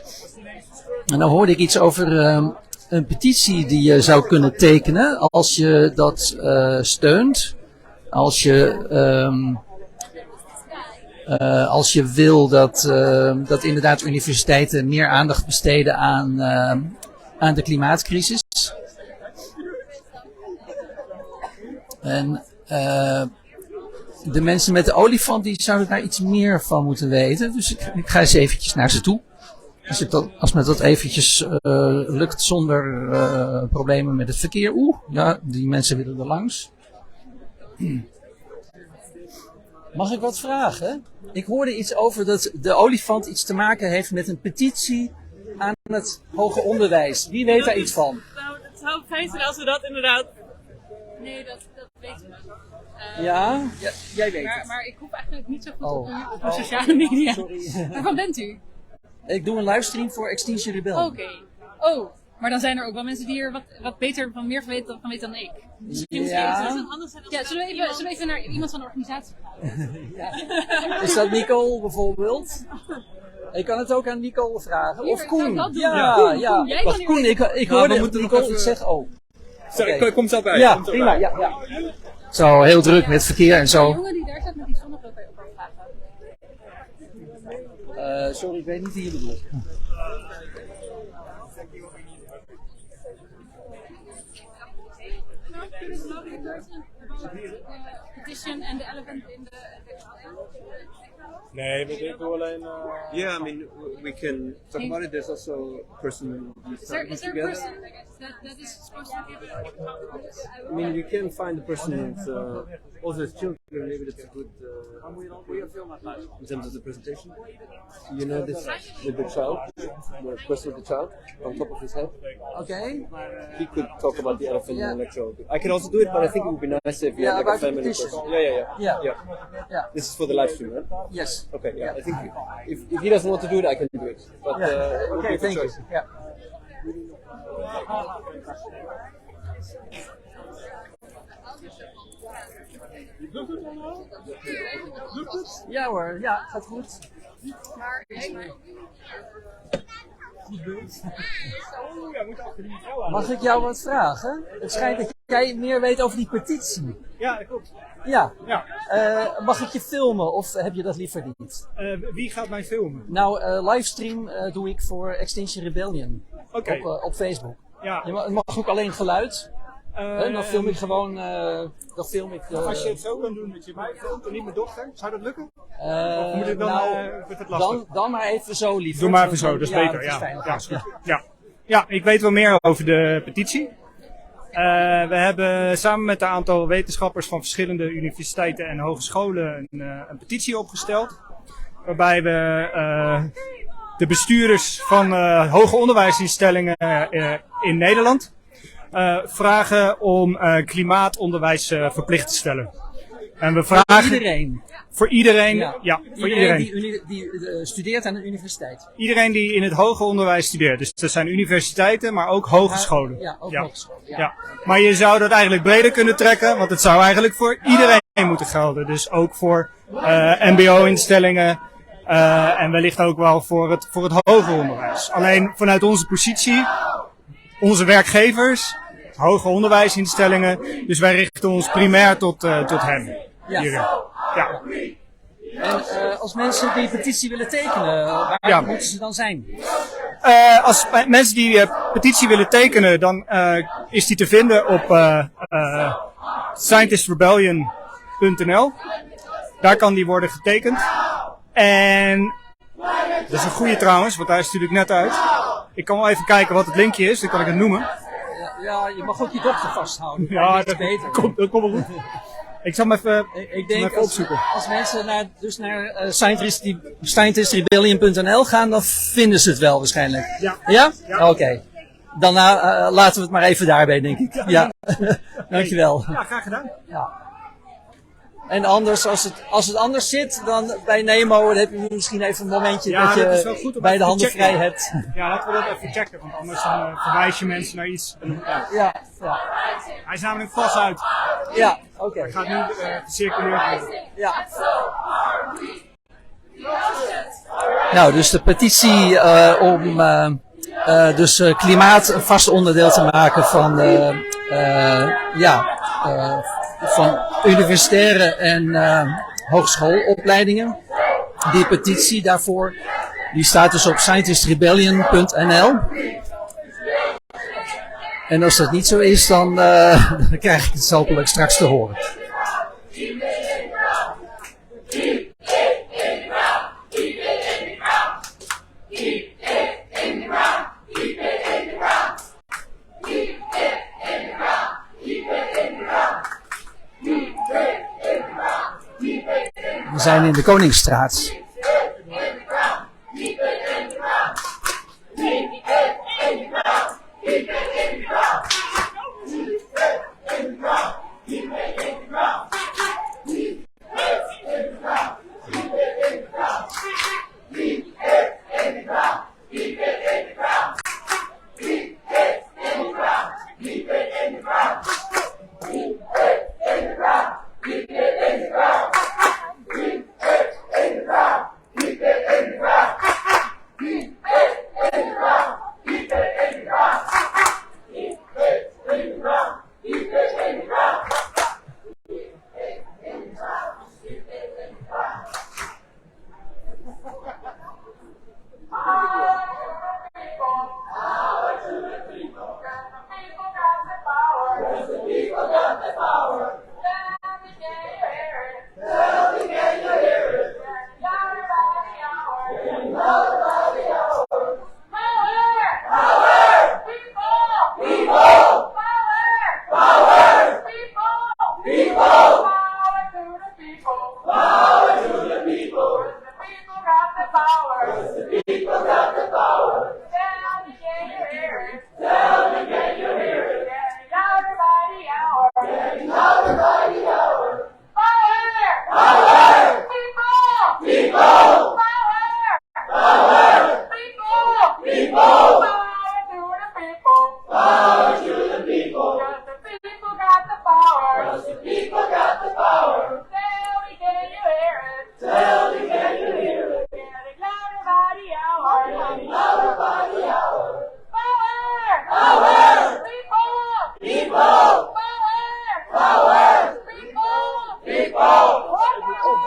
En dan hoorde ik iets over een petitie die je zou kunnen tekenen als je dat steunt. Als je wil dat inderdaad universiteiten meer aandacht besteden aan de klimaatcrisis. En de mensen met de olifant die zouden daar iets meer van moeten weten. Dus ik ga eens eventjes naar ze toe. Als me dat eventjes lukt zonder problemen met het verkeer. Ja, die mensen willen er langs. Mag ik wat vragen? Ik hoorde iets over dat de olifant iets te maken heeft met een petitie aan het hoger onderwijs. Wie weet daar iets van? Nou, het zou fijn zijn als we dat inderdaad... Nee, dat weten we. Ja, jij weet het. Maar ik hoef eigenlijk niet zo goed op de sociale media. Sorry. Waarvan bent u? Ik doe een livestream voor Extinction Rebellion. Oké. Oh, maar dan zijn er ook wel mensen die er wat beter van meer weten dan ik. Misschien zullen we even naar iemand van de organisatie gaan? Ja. Is dat Nicole bijvoorbeeld? Ik kan het ook aan Nicole vragen. Of Koen. Ja. Wacht, Koen, ik hoorde Nicole iets zeggen. Oh. Sorry, kom zo bij. Ja, prima. Ja. Zo, heel druk met verkeer en zo. De jongen die daar staat met die zonnebril kan je ook wel vragen. Sorry, ik weet niet wie je bedoelt. Petition and the elephant in the... Nee, we doen alleen... Yeah, I mean, we can talk about it. There's also a person who's Is there a together. person that is supposed to give it? I mean, we can find the person who's also has children. Maybe that's a good in terms of the presentation. You know this with the child, the person with the child on top of his head. Okay. He could talk about the elephant in the lecture. I can also do it, but I think it would be nice if you had like a family person. Yeah. This is for the live stream, right? Yes. Okay. Yeah. I think if he doesn't want to do it, I can do it. But Okay, thank you. Yeah. Ja hoor, ja, gaat goed. goed beeld. Oeh, ja, moet achter die mevrouw aan. Mag ik jou wat vragen? Het schijnt dat jij meer weet over die petitie. Ja, dat klopt. Ja. Ja. Mag ik je filmen of heb je dat liever niet? Wie gaat mij filmen? Nou, livestream doe ik voor Extinction Rebellion. Oké. Op Facebook. Ja. Het mag ook alleen geluid. Dan film ik gewoon. Als je het zo kan doen dat je mij filmt en niet mijn dochter, zou dat lukken? Of moet ik dan wordt het lastig? Dan maar even zo liever. Doe maar even zo, dat is beter. Dat is fijner. Ja, is goed. Ja, ik weet wel meer over de petitie. We hebben samen met een aantal wetenschappers van verschillende universiteiten en hogescholen een petitie opgesteld. Waarbij we de bestuurders van hoger onderwijsinstellingen in Nederland vragen om klimaatonderwijs verplicht te stellen. En we vragen Voor iedereen? Voor iedereen, ja voor iedereen. Die studeert aan een universiteit? Iedereen die in het hoger onderwijs studeert. Dus dat zijn universiteiten, maar ook hogescholen. Ja, ook hogescholen. Ja. Maar je zou dat eigenlijk breder kunnen trekken, want het zou eigenlijk voor iedereen moeten gelden. Dus ook voor mbo-instellingen en wellicht ook wel voor het hoger onderwijs. Alleen vanuit onze positie, onze werkgevers, hoger onderwijsinstellingen, dus wij richten ons primair tot hen. Ja. Hierin. Ja. En als mensen die petitie willen tekenen, waar moeten ze dan zijn? Als mensen die petitie willen tekenen, dan is die te vinden op scientistrebellion.nl. Daar kan die worden getekend. En dat is een goede trouwens, want hij is natuurlijk net uit. Ik kan wel even kijken wat het linkje is, dan kan ik het noemen. Ja, je mag ook je dochter vasthouden. Ja, dat komt wel goed. Ik zal hem even opzoeken. Als mensen naar scientistrebellion.nl gaan, dan vinden ze het wel waarschijnlijk. Ja? Ja. Oké. Dan laten we het maar even daarbij, denk ik. Ja. Dankjewel. Ja, graag gedaan. Ja. En anders, als het anders zit dan bij Nemo, dan heb je misschien even een momentje dat je bij de handen vrij hebt. Ja, laten we dat even checken, want anders dan verwijs je mensen naar iets. Ja. Hij is namelijk vast uit. Ja, oké. Hij gaat nu circuleren. Ja. Nou, dus de petitie om klimaat een vast onderdeel te maken van universitaire en hogeschoolopleidingen. Die petitie daarvoor, die staat dus op scientistrebellion.nl. En als dat niet zo is, dan krijg ik het hopelijk straks te horen. We zijn in de Koningsstraat.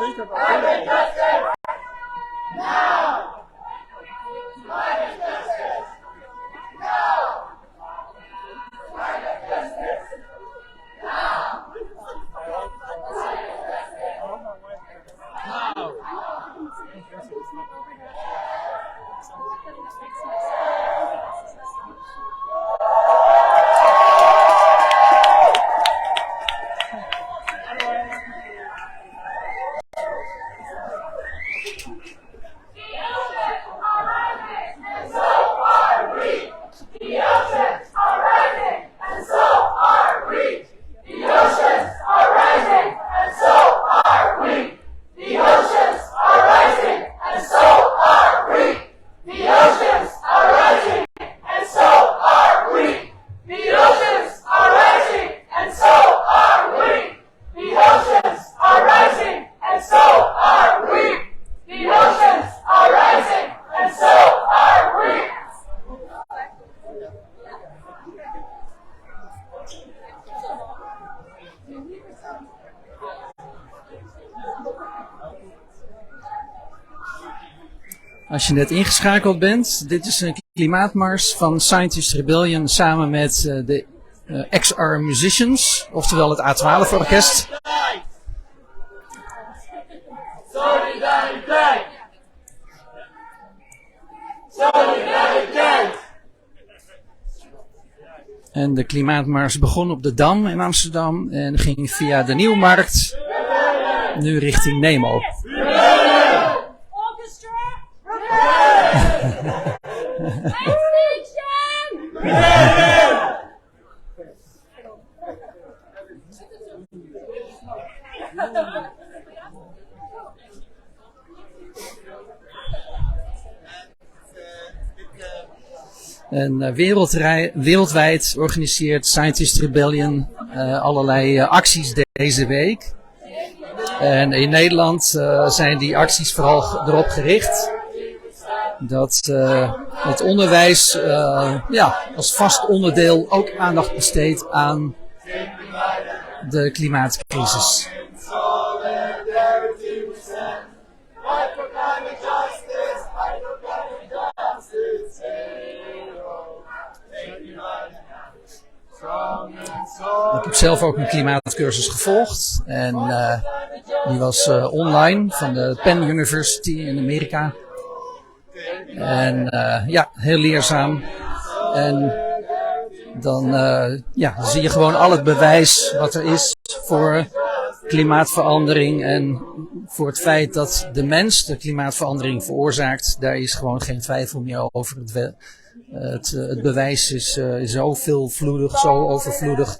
think about Climate justice! Now! Climate justice! Now! Climate justice! Now! Als je net ingeschakeld bent, dit is een klimaatmars van Scientist Rebellion samen met de XR Musicians, oftewel het A12 Orkest. Solidariteit! Solidariteit! En de klimaatmars begon op de Dam in Amsterdam en ging via de Nieuwmarkt, nu richting Nemo. En wereldwijd organiseert Scientist Rebellion allerlei acties deze week. En in Nederland zijn die acties vooral erop gericht dat het onderwijs als vast onderdeel ook aandacht besteedt aan de klimaatcrisis. Ik heb zelf ook een klimaatcursus gevolgd en die was online van de Penn University in Amerika. En heel leerzaam. En dan zie je gewoon al het bewijs wat er is voor klimaatverandering en voor het feit dat de mens de klimaatverandering veroorzaakt. Daar is gewoon geen twijfel meer over. Het bewijs is zo veelvloedig, zo overvloedig.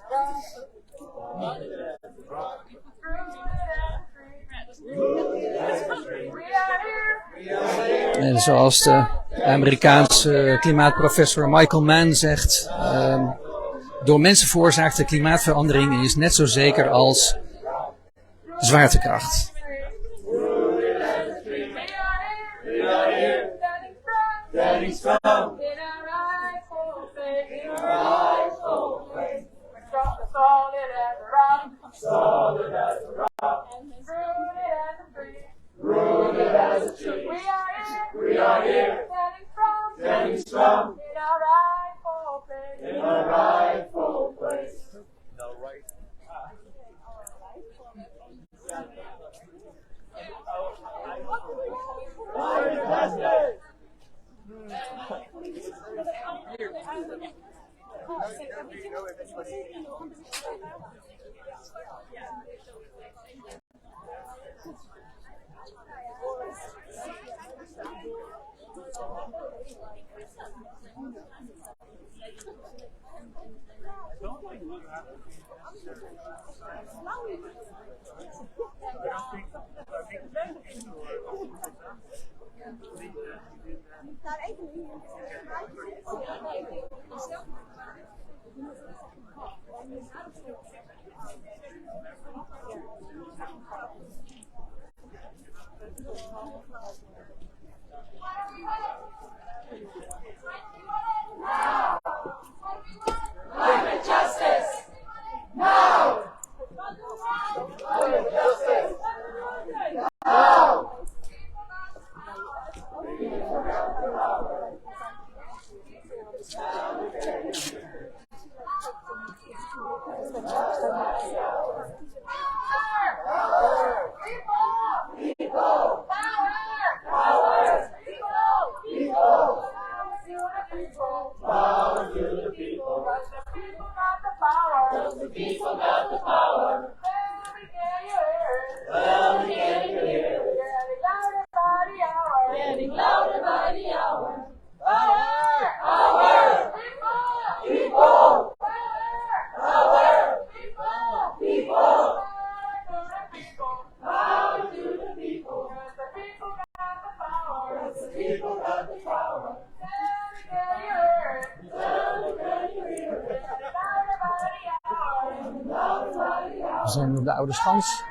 En zoals de Amerikaanse klimaatprofessor Michael Mann zegt, door mensen veroorzaakte klimaatverandering is net zo zeker als zwaartekracht. Rooted as a tree. We are here. Standing strong. In our rightful place. In our rightful place. Climate justice! Now! Climate justice! Power to the people. Cause the people got the power. Well, we can hear it. Getting louder by the hour. Power! People! Power! People! Power to the people. Cause the people got the power. We zijn nu op de Oude Schans.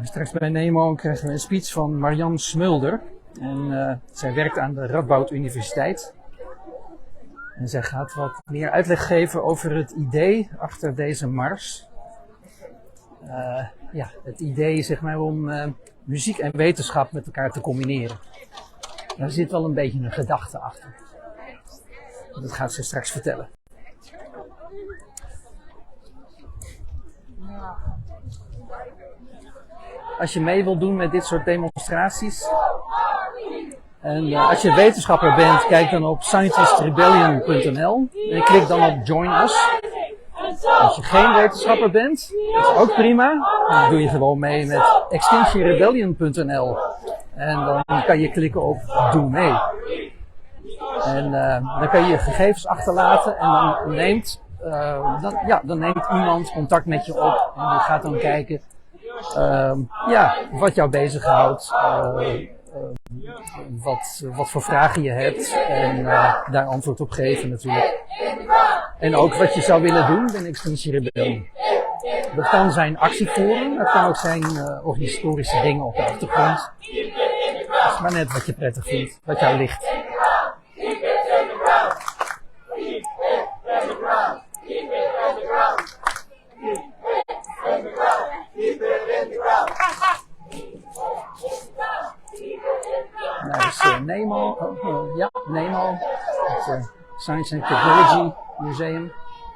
Straks bij Nemo krijgen we een speech van Marjan Smeulder. En zij werkt aan de Radboud Universiteit. En zij gaat wat meer uitleg geven over het idee achter deze mars. Het idee zeg maar om muziek en wetenschap met elkaar te combineren. Daar zit wel een beetje een gedachte achter. Dat gaat ze straks vertellen. Als je mee wilt doen met dit soort demonstraties. En als je wetenschapper bent, kijk dan op scientistrebellion.nl en klik dan op Join Us. Als je geen wetenschapper bent, dat is ook prima. Dan doe je gewoon mee met extinctionrebellion.nl en dan kan je klikken op Doe mee. En dan kan je je gegevens achterlaten en dan neemt iemand contact met je op en die gaat dan kijken wat jou bezighoudt. Wat voor vragen je hebt en daar antwoord op geven natuurlijk. En ook wat je zou willen doen bij Extinction Rebellion. Dat kan zijn actie voeren, dat kan ook zijn organisatorische dingen op de achtergrond. Dat is maar net wat je prettig vindt, wat jou ligt. Nou, dat is Nemo, Nemo, het Science and Technology Museum.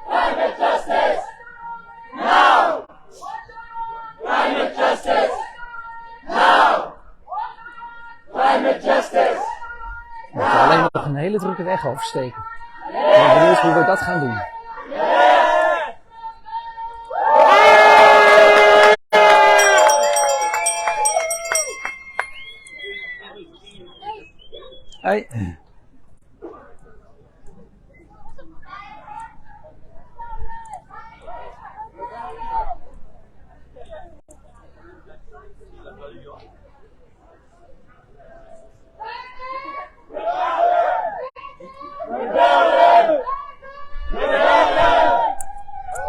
Climate justice! Now! Climate justice! Now! Climate justice! We moeten alleen nog een hele drukke weg oversteken. Ik ben benieuwd hoe we dat gaan doen. Hoi.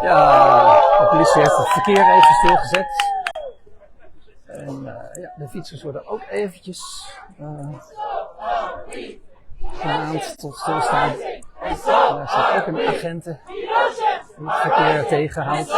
Ja, de politie heeft het verkeer even stilgezet. En de fietsers worden ook eventjes gemaand tot stilstaan. Daar staat ook een agent die het verkeer tegenhoudt.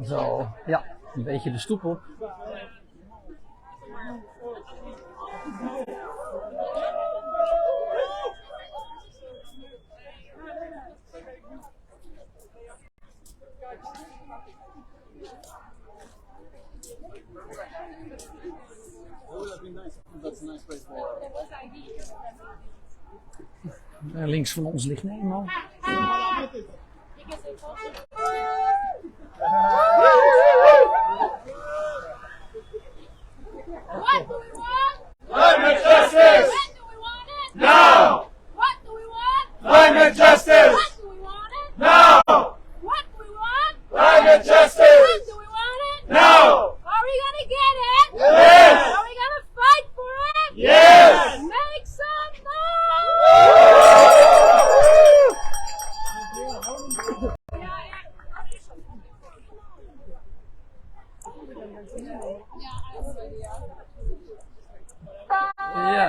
Zo, ja, een beetje de stoep op. Links van ons ligt Nemo. What do we want? Climate justice! When do we want it? Now! What do we want? Climate justice! When do we want it? Now! What do we want? Climate When justice! do we want it? Now! Are we gonna get it? Yes! Are we gonna fight for it? Yes! Make some noise! Ja.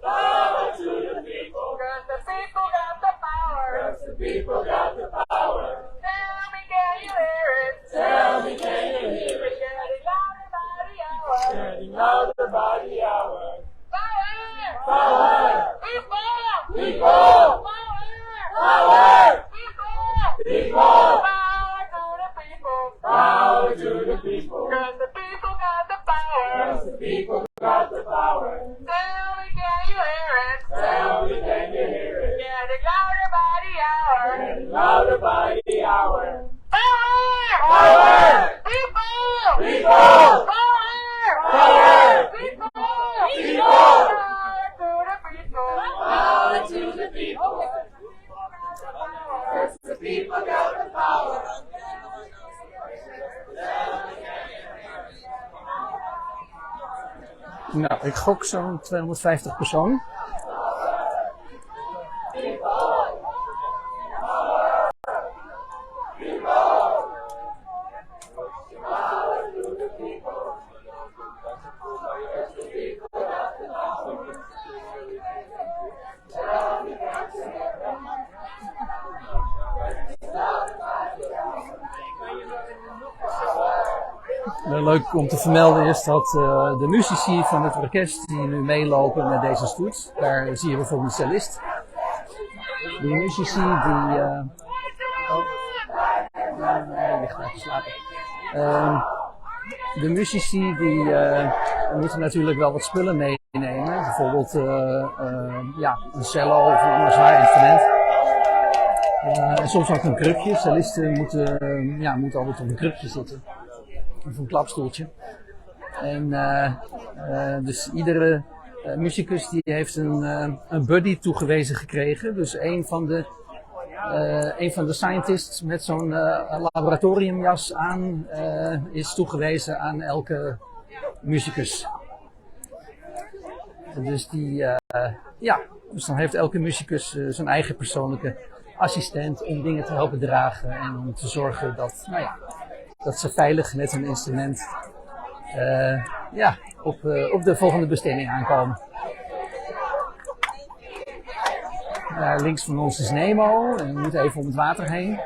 Power to the people! Cause the people got the power! Cause the people got the power! Tell me, can you hear it? Tell me, can you hear it? Getting louder by the hour! Getting louder by the hour! Power! Power! People! People! Power! Power! People! People! Power to the people! Cause the people got the power! Cause the people got the power! Tell me, can you hear it? Tell me, can you hear it? Getting louder by the hour! Getting louder by the hour! Power! Power! People! People! Power! Power! People! People! Power to the people! Cause the people got the power! Nou, ik gok zo'n 250 personen. Leuk om te vermelden is dat de muzici van het orkest die nu meelopen met deze stoet, daar zie je bijvoorbeeld een cellist. Die muzici die... hij ligt daar te slapen. De muzici die moeten natuurlijk wel wat spullen meenemen. Bijvoorbeeld ja, een cello of een ander zwaar instrument. En soms ook een krukje. Cellisten moeten altijd op een krukje zitten. Of een klapstoeltje. En dus iedere muzikus die heeft een buddy toegewezen gekregen. Dus een van de scientists met zo'n laboratoriumjas aan is toegewezen aan elke muzikus. Dus dus dan heeft elke muzikus zijn eigen persoonlijke assistent om dingen te helpen dragen en om te zorgen dat, dat ze veilig met hun instrument op de volgende bestemming aankomen. Links van ons is Nemo en we moeten even om het water heen.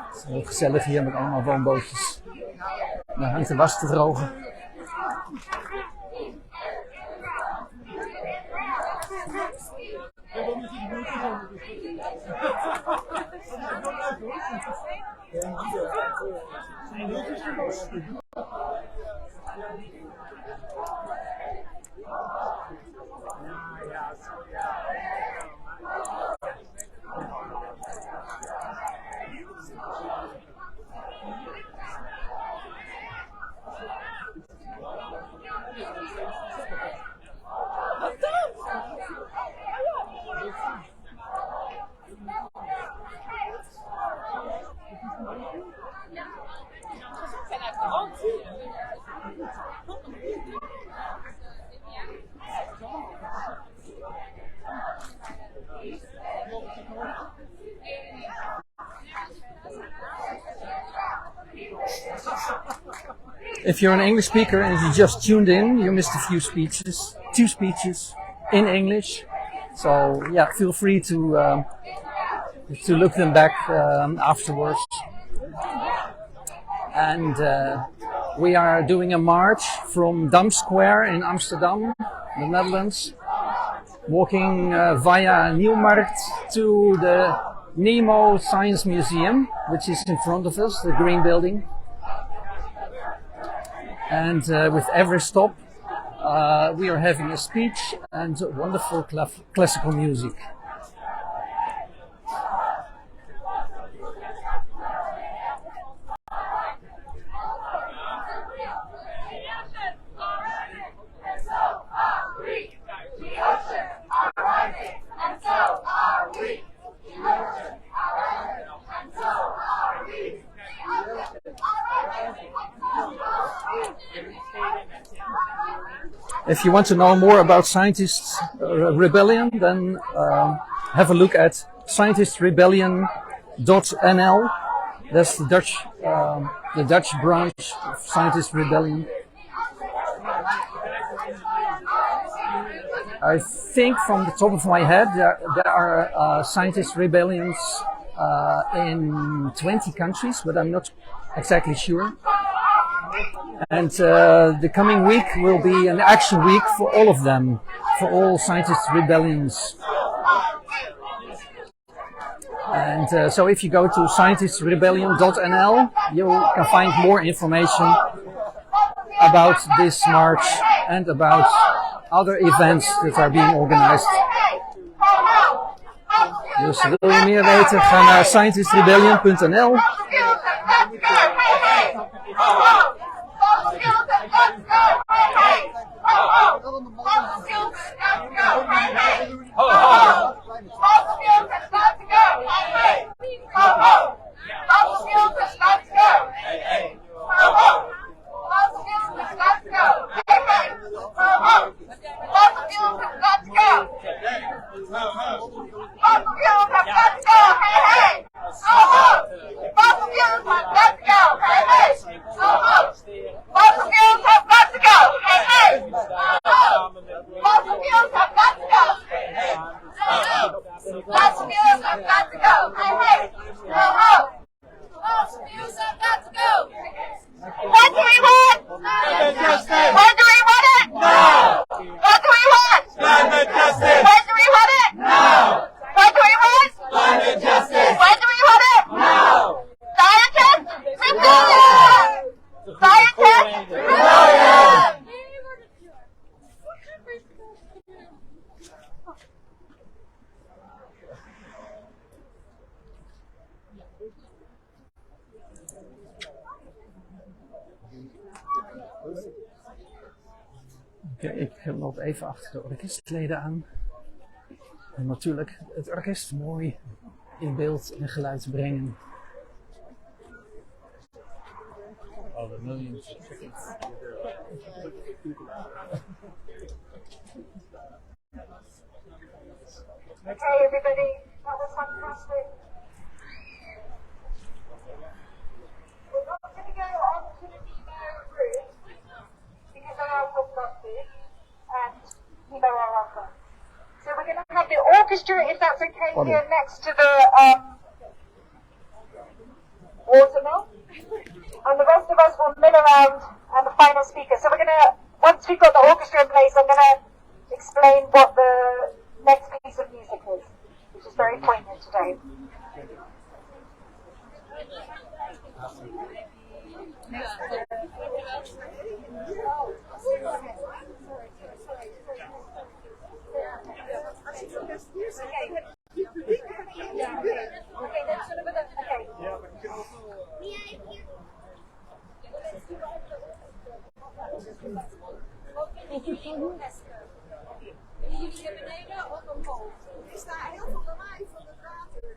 Het is heel gezellig hier met allemaal woonbootjes. Daar hangt de was te drogen. If you're an English speaker and you just tuned in, you missed a few speeches, 2 speeches in English. So yeah, feel free to look them back afterwards. And we are doing a march from Dam Square in Amsterdam, the Netherlands, walking via Nieuwmarkt to the Nemo Science Museum, which is in front of us, the green building. And with every stop, we are having a speech and wonderful classical music. If you want to know more about Scientists Rebellion, then have a look at scientistrebellion.nl. That's the Dutch branch of Scientist Rebellion. I think from the top of my head there are Scientist Rebellions in 20 countries, but I'm not exactly sure. And the coming week will be an action week for all of them, for all Scientist Rebellions. And so if you go to scientistrebellion.nl, you can find more information about this march and about other events that are being organized. Dus wil je meer weten, ga naar scientistrebellion.nl. Ik loop even achter de orkestleden aan. En natuurlijk het orkest mooi in beeld en geluid brengen. All the millions of chickens. Okay, everybody, that was fantastic. We're not going to go on to the Nemo route because they're out of buses and Nemo are offer. So we're going to have the orchestra, if that's okay, here next to the watermill. And the rest of us will mill around and the final speaker. So we're going to, once we've got the orchestra in place, I'm going to explain what the next piece of music is, which is very poignant today.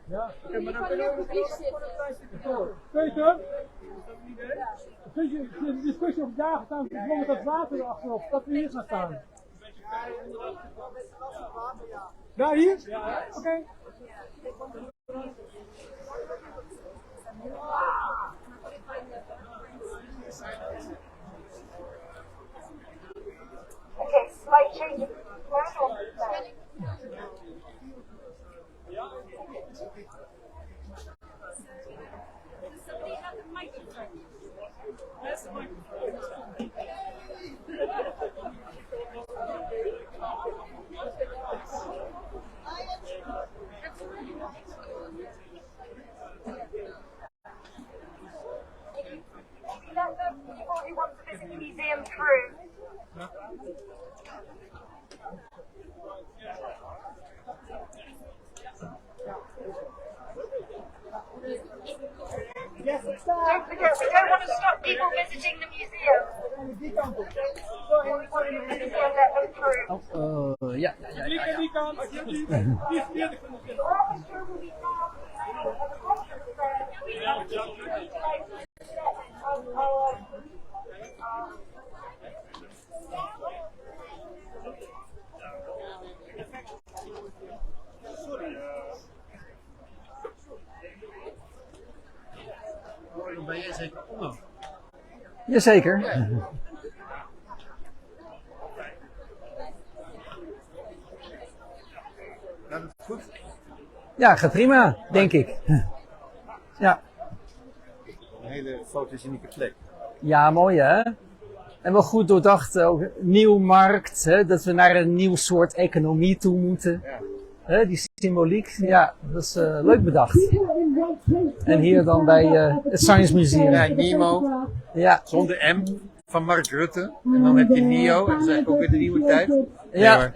Ja, oké, maar dan kunnen we gewoon een klein stukje door. Peter? Kun je de discussie op dagen staan met dat water erachterop, dat we hier gaan staan? Ja, hier? Ja. Oké. Okay, slight change of plan. Let the people who want to visit the museum through. Don't forget, we don't want to stop people visiting the museum. We want to let them through. Ja. The orchestra will be now playing at the conference Dan ben jij zeker onder. Jazeker. Gaat het goed? Ja, gaat prima, denk ik. Ja. Een hele fotogenieke plek. Ja, mooi hè? En wel goed doordacht ook. Nieuwmarkt, hè? Dat we naar een nieuw soort economie toe moeten. Ja. Hè? Die symboliek, ja, dat is leuk bedacht. En hier dan bij het Science Museum. Ja, Nemo. Ja. Zonder M van Mark Rutte. En dan heb je Neo, en dat is eigenlijk ook weer de nieuwe tijd. Ja.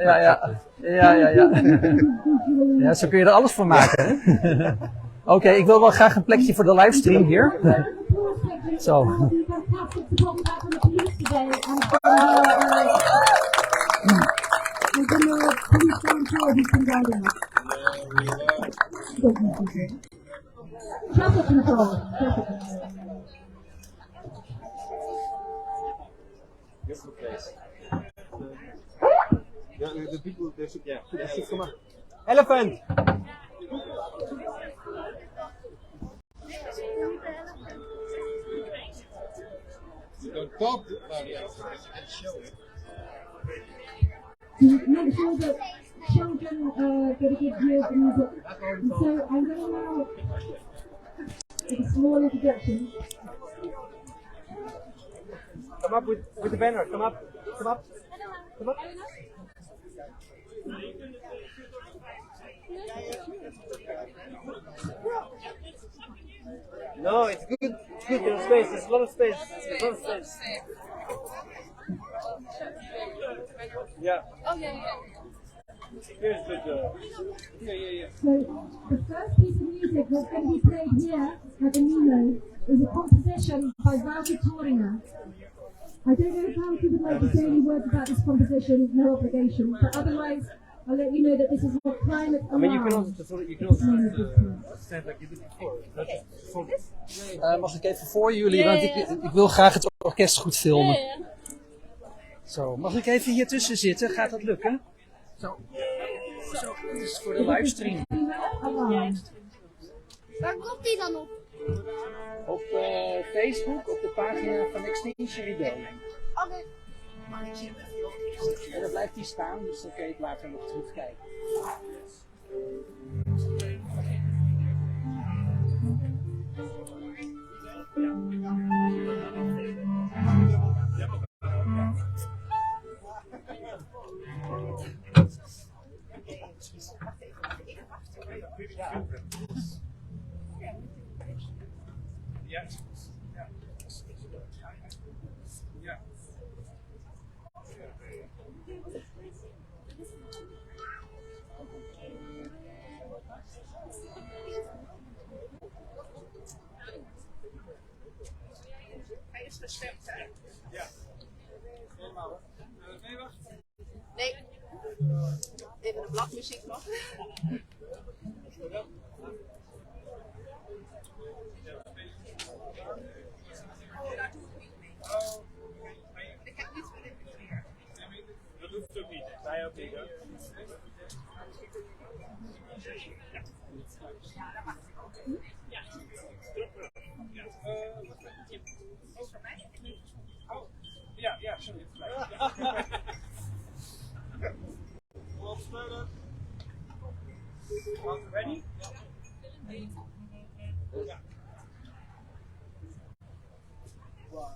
Ja, zo kun je er alles van maken. Hè? Oké, ik wil wel graag een plekje voor de livestream hier. Zo. Traffic control. Beautiful place. The people, yeah, come on. Elephant! You don't talk about the elephant and show it. To make sure that children get a good view of the music. And so I'm going to now make a small introduction. Come up with the banner. Come up. No, it's good. It's good. There's space. There's a lot of space. Yeah. Oh yeah. Here's good. Yeah. So the first piece of music that's going to be played here at the Nemo is a composition by Wouter Torringa. I don't know if Wouter would like to say any words about this composition, no obligation, but otherwise I'll let you know that this is a climate I mean, you can also stand like you did before. Mag ik even voor jullie, want ik wil graag het orkest goed filmen. Zo, mag ik even hier tussen zitten? Gaat dat lukken? Zo, dit is voor de livestream. Waar komt die dan op? Op Facebook, op de pagina van Extinction Rebellion. Oké. En dan blijft die staan, dus dan kun je het later nog terugkijken. Nee. Even de bladmuziek nog. Ik heb niets meer in de sfeer. Dat hoeft ook niet. Wij ook niet. Ja, dat mag ik ook. Ja. Is voor mij? Ja, sorry. Well, Smeulder. Ready? Ja. 1,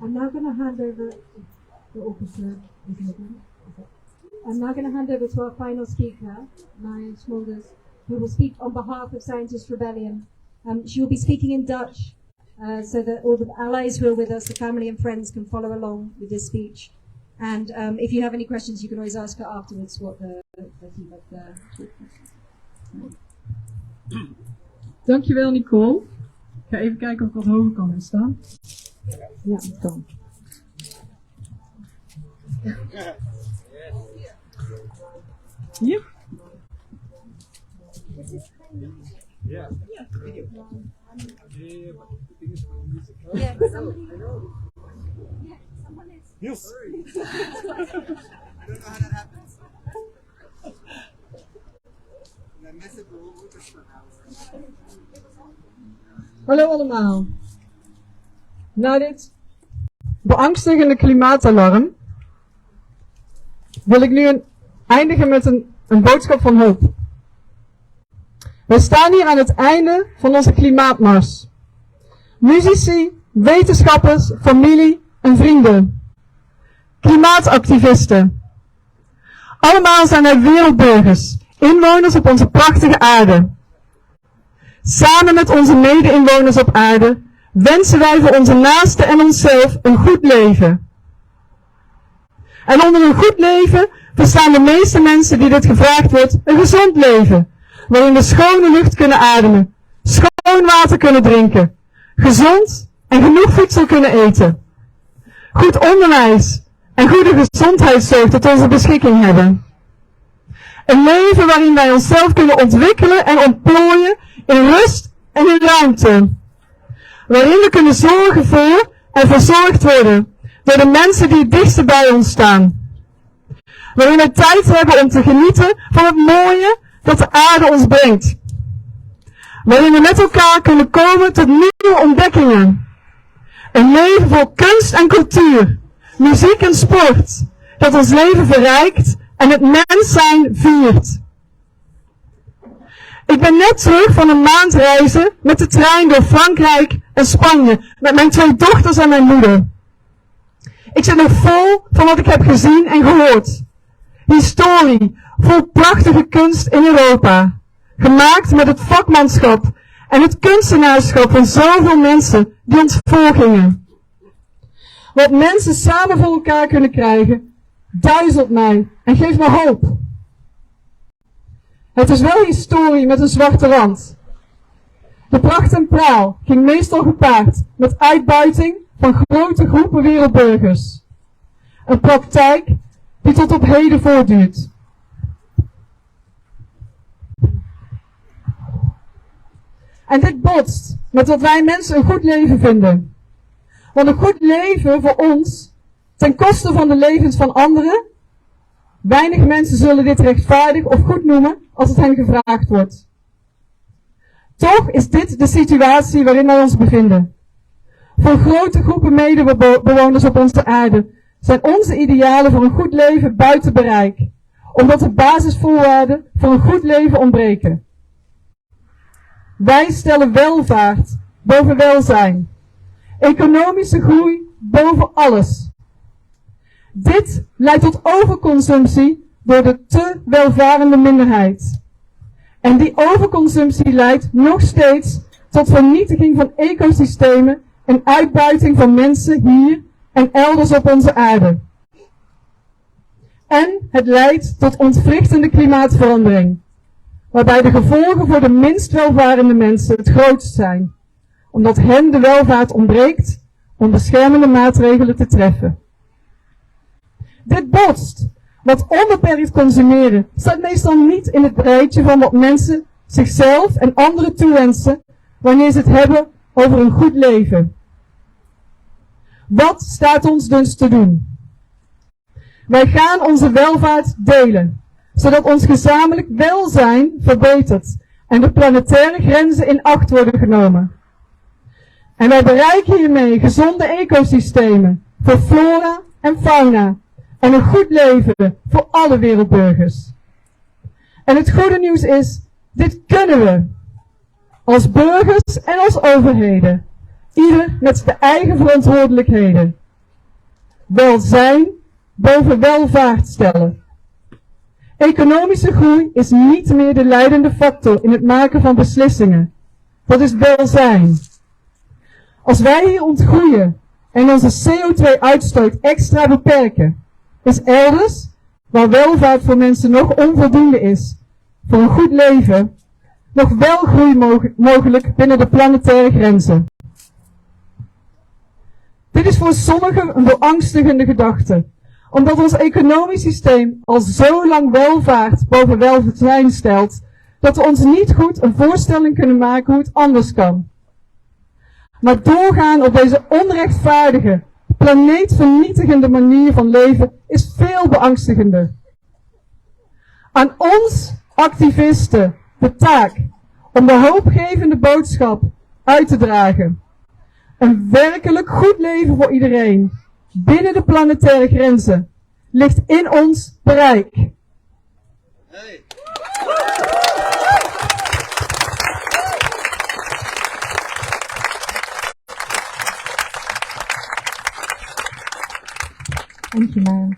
I'm now going to hand over the orchestra. I'm now going to hand over to our final speaker, Marjan, who will speak on behalf of Scientist Rebellion. She will be speaking in Dutch, so that all the allies who are with us, the family and friends, can follow along with this speech. And if you have any questions, you can always ask her afterwards what the feedback there. Dankjewel, Nicole. Ik ga even kijken of ik wat hoger kan gaan staan. Ja, dat kan. Hier? Yeah. Yeah, somebody. Yeah, someone is. Yes. I don't know how that happens. Hallo allemaal. Na dit beangstigende klimaatalarm wil ik nu eindigen met een boodschap van hoop. We staan hier aan het einde van onze klimaatmars. Muzici, wetenschappers, familie en vrienden. Klimaatactivisten. Allemaal zijn wij wereldburgers, inwoners op onze prachtige aarde. Samen met onze mede-inwoners op aarde wensen wij voor onze naasten en onszelf een goed leven. En onder een goed leven verstaan de meeste mensen die dit gevraagd wordt een gezond leven, waarin we schone lucht kunnen ademen, schoon water kunnen drinken, gezond en genoeg voedsel kunnen eten, goed onderwijs en goede gezondheidszorg tot onze beschikking hebben. Een leven waarin wij onszelf kunnen ontwikkelen en ontplooien in rust en in ruimte. Waarin we kunnen zorgen voor en verzorgd worden door de mensen die het dichtst bij ons staan. Waarin we tijd hebben om te genieten van het mooie dat de aarde ons brengt. Waarin we met elkaar kunnen komen tot nieuwe ontdekkingen. Een leven vol kunst en cultuur, muziek en sport, dat ons leven verrijkt en het mens zijn viert. Ik ben net terug van een maand reizen met de trein door Frankrijk en Spanje met mijn 2 dochters en mijn moeder. Ik zit nog vol van wat ik heb gezien en gehoord. Historie, vol prachtige kunst in Europa. Gemaakt met het vakmanschap en het kunstenaarschap van zoveel mensen die ons voorgingen. Wat mensen samen voor elkaar kunnen krijgen, duizelt mij en geeft me hoop. Het is wel historie met een zwarte rand. De pracht en praal ging meestal gepaard met uitbuiting van grote groepen wereldburgers. Een praktijk die tot op heden voortduurt. En dit botst met wat wij mensen een goed leven vinden. Want een goed leven voor ons, ten koste van de levens van anderen, weinig mensen zullen dit rechtvaardig of goed noemen als het hen gevraagd wordt. Toch is dit de situatie waarin wij ons bevinden. Voor grote groepen medebewoners op onze aarde zijn onze idealen voor een goed leven buiten bereik, omdat de basisvoorwaarden voor een goed leven ontbreken. Wij stellen welvaart boven welzijn, economische groei boven alles. Dit leidt tot overconsumptie door de te welvarende minderheid. En die overconsumptie leidt nog steeds tot vernietiging van ecosystemen en uitbuiting van mensen hier en elders op onze aarde. En het leidt tot ontwrichtende klimaatverandering, waarbij de gevolgen voor de minst welvarende mensen het grootst zijn, omdat hen de welvaart ontbreekt om beschermende maatregelen te treffen. Dit botst, wat onbeperkt consumeren, staat meestal niet in het rijtje van wat mensen zichzelf en anderen toewensen wanneer ze het hebben over een goed leven. Wat staat ons dus te doen? Wij gaan onze welvaart delen, zodat ons gezamenlijk welzijn verbetert en de planetaire grenzen in acht worden genomen. En wij bereiken hiermee gezonde ecosystemen voor flora en fauna en een goed leven voor alle wereldburgers. En het goede nieuws is, dit kunnen we. Als burgers en als overheden. Ieder met de eigen verantwoordelijkheden. Welzijn boven welvaart stellen. Economische groei is niet meer de leidende factor in het maken van beslissingen. Dat is welzijn. Als wij hier ontgroeien en onze CO2-uitstoot extra beperken, is elders, waar welvaart voor mensen nog onvoldoende is, voor een goed leven, nog wel groei mogelijk binnen de planetaire grenzen. Dit is voor sommigen een beangstigende gedachte, omdat ons economisch systeem al zo lang welvaart boven welzijn stelt, dat we ons niet goed een voorstelling kunnen maken hoe het anders kan. Maar doorgaan op deze onrechtvaardige, planeetvernietigende manier van leven is veel beangstigender. Aan ons, activisten, de taak om de hoopgevende boodschap uit te dragen. Een werkelijk goed leven voor iedereen, binnen de planetaire grenzen, ligt in ons bereik. Hey. Thank you, Marjan.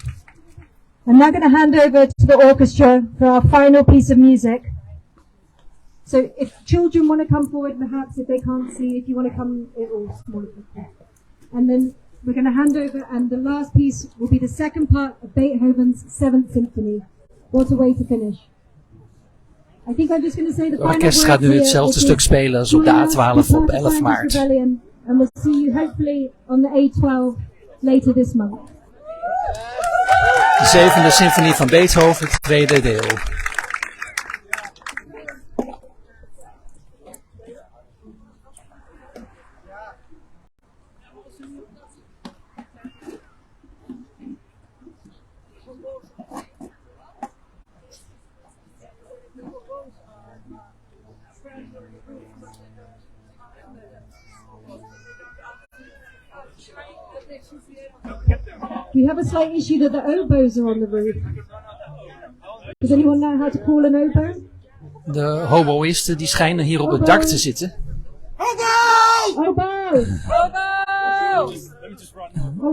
I'm now going to hand over to the orchestra for our final piece of music. So if children want to come forward, perhaps if they can't see, if you want to come, or smaller people. And then we're going to hand over, and the last piece will be the second part of Beethoven's 7th Symphony. What a way to finish. I think I'm just going to say the final Het orkest gaat nu hetzelfde stuk spelen als op de A12 op 11 maart. And we'll see you hopefully on the A12 later this month. De 7e symfonie van Beethoven, het tweede deel. We have a slight issue that the oboes are on the roof. Does anyone know how to call an oboe? De hoboïsten die schijnen hier op het dak te zitten. Oboe!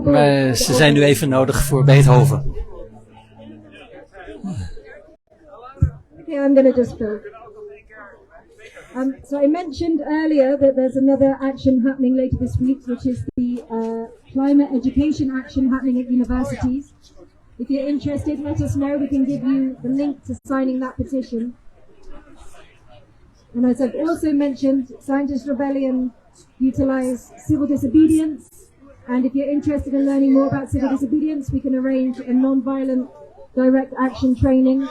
Maar ze zijn nu even nodig voor Beethoven. Okay, I'm going to just fill. So I mentioned earlier that there's another action happening later this week, which is the climate education action happening at universities. If you're interested, let us know. We can give you the link to signing that petition. And as I've also mentioned, Scientist Rebellion utilize civil disobedience. And if you're interested in learning more about civil disobedience, we can arrange a non-violent direct action training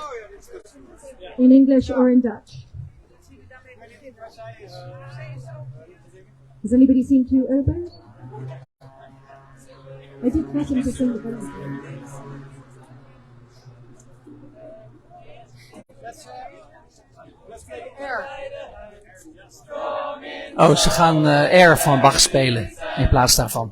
in English or in Dutch. Has anybody seen two oboes? I did press him to sing the first. Oh, ze gaan Air van Bach spelen in plaats daarvan.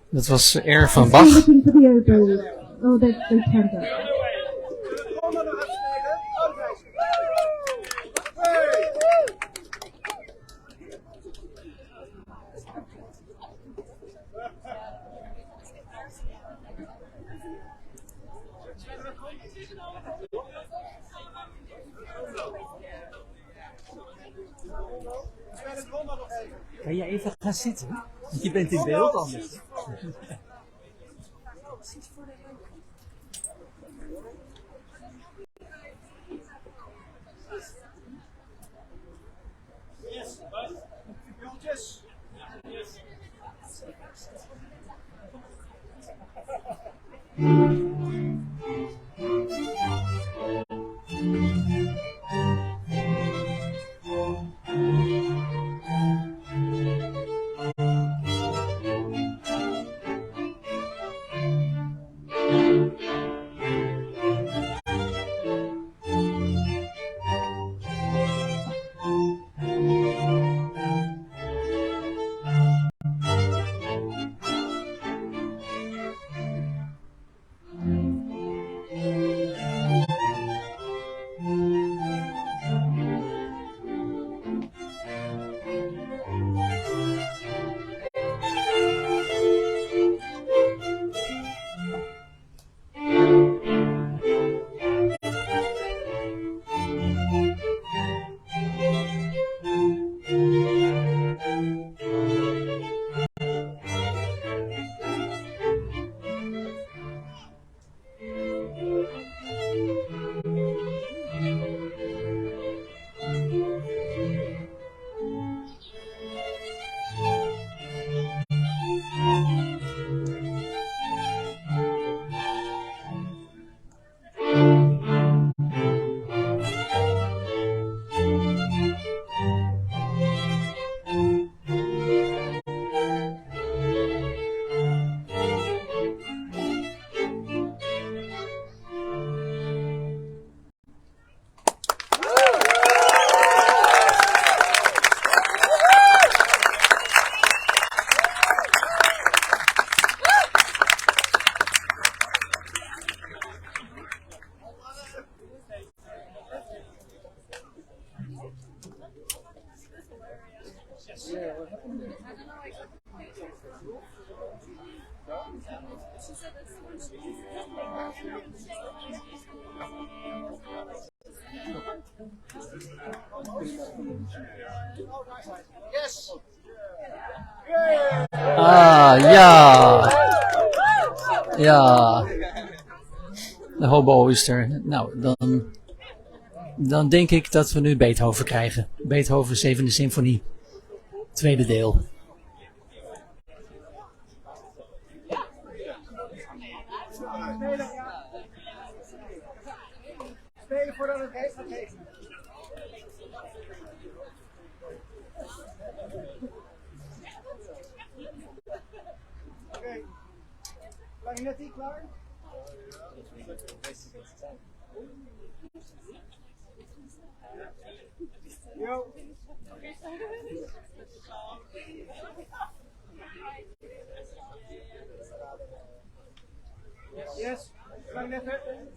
Dat was R van Bach. Oh, they turned up. Kan je even gaan zitten? Want je bent in beeld anders. Ah, ja. Ja. De hobo is er. Nou, dan denk ik dat we nu Beethoven krijgen. Beethoven, zevende symfonie. Tweede deel. Spelen voordat het heeft gaat geven. Oké. Klarinetti klaar? Jo. Yes, klarinetten.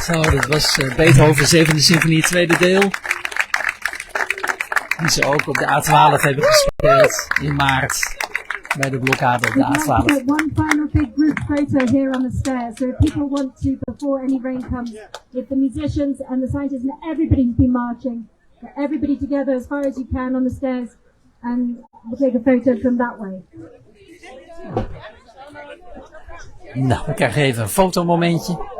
Zo, dat was Beethoven 7e symfonie, tweede deel. Die ze ook op de A12 hebben gespeeld in maart bij de blokkade op de A12. One final big group photo here on the stairs. So if people want to, before any rain comes, if the musicians and the scientists and everybody's been marching, get everybody together as far as you can on the stairs, and we'll take a photo from that way. Nou, we krijgen even een fotomomentje.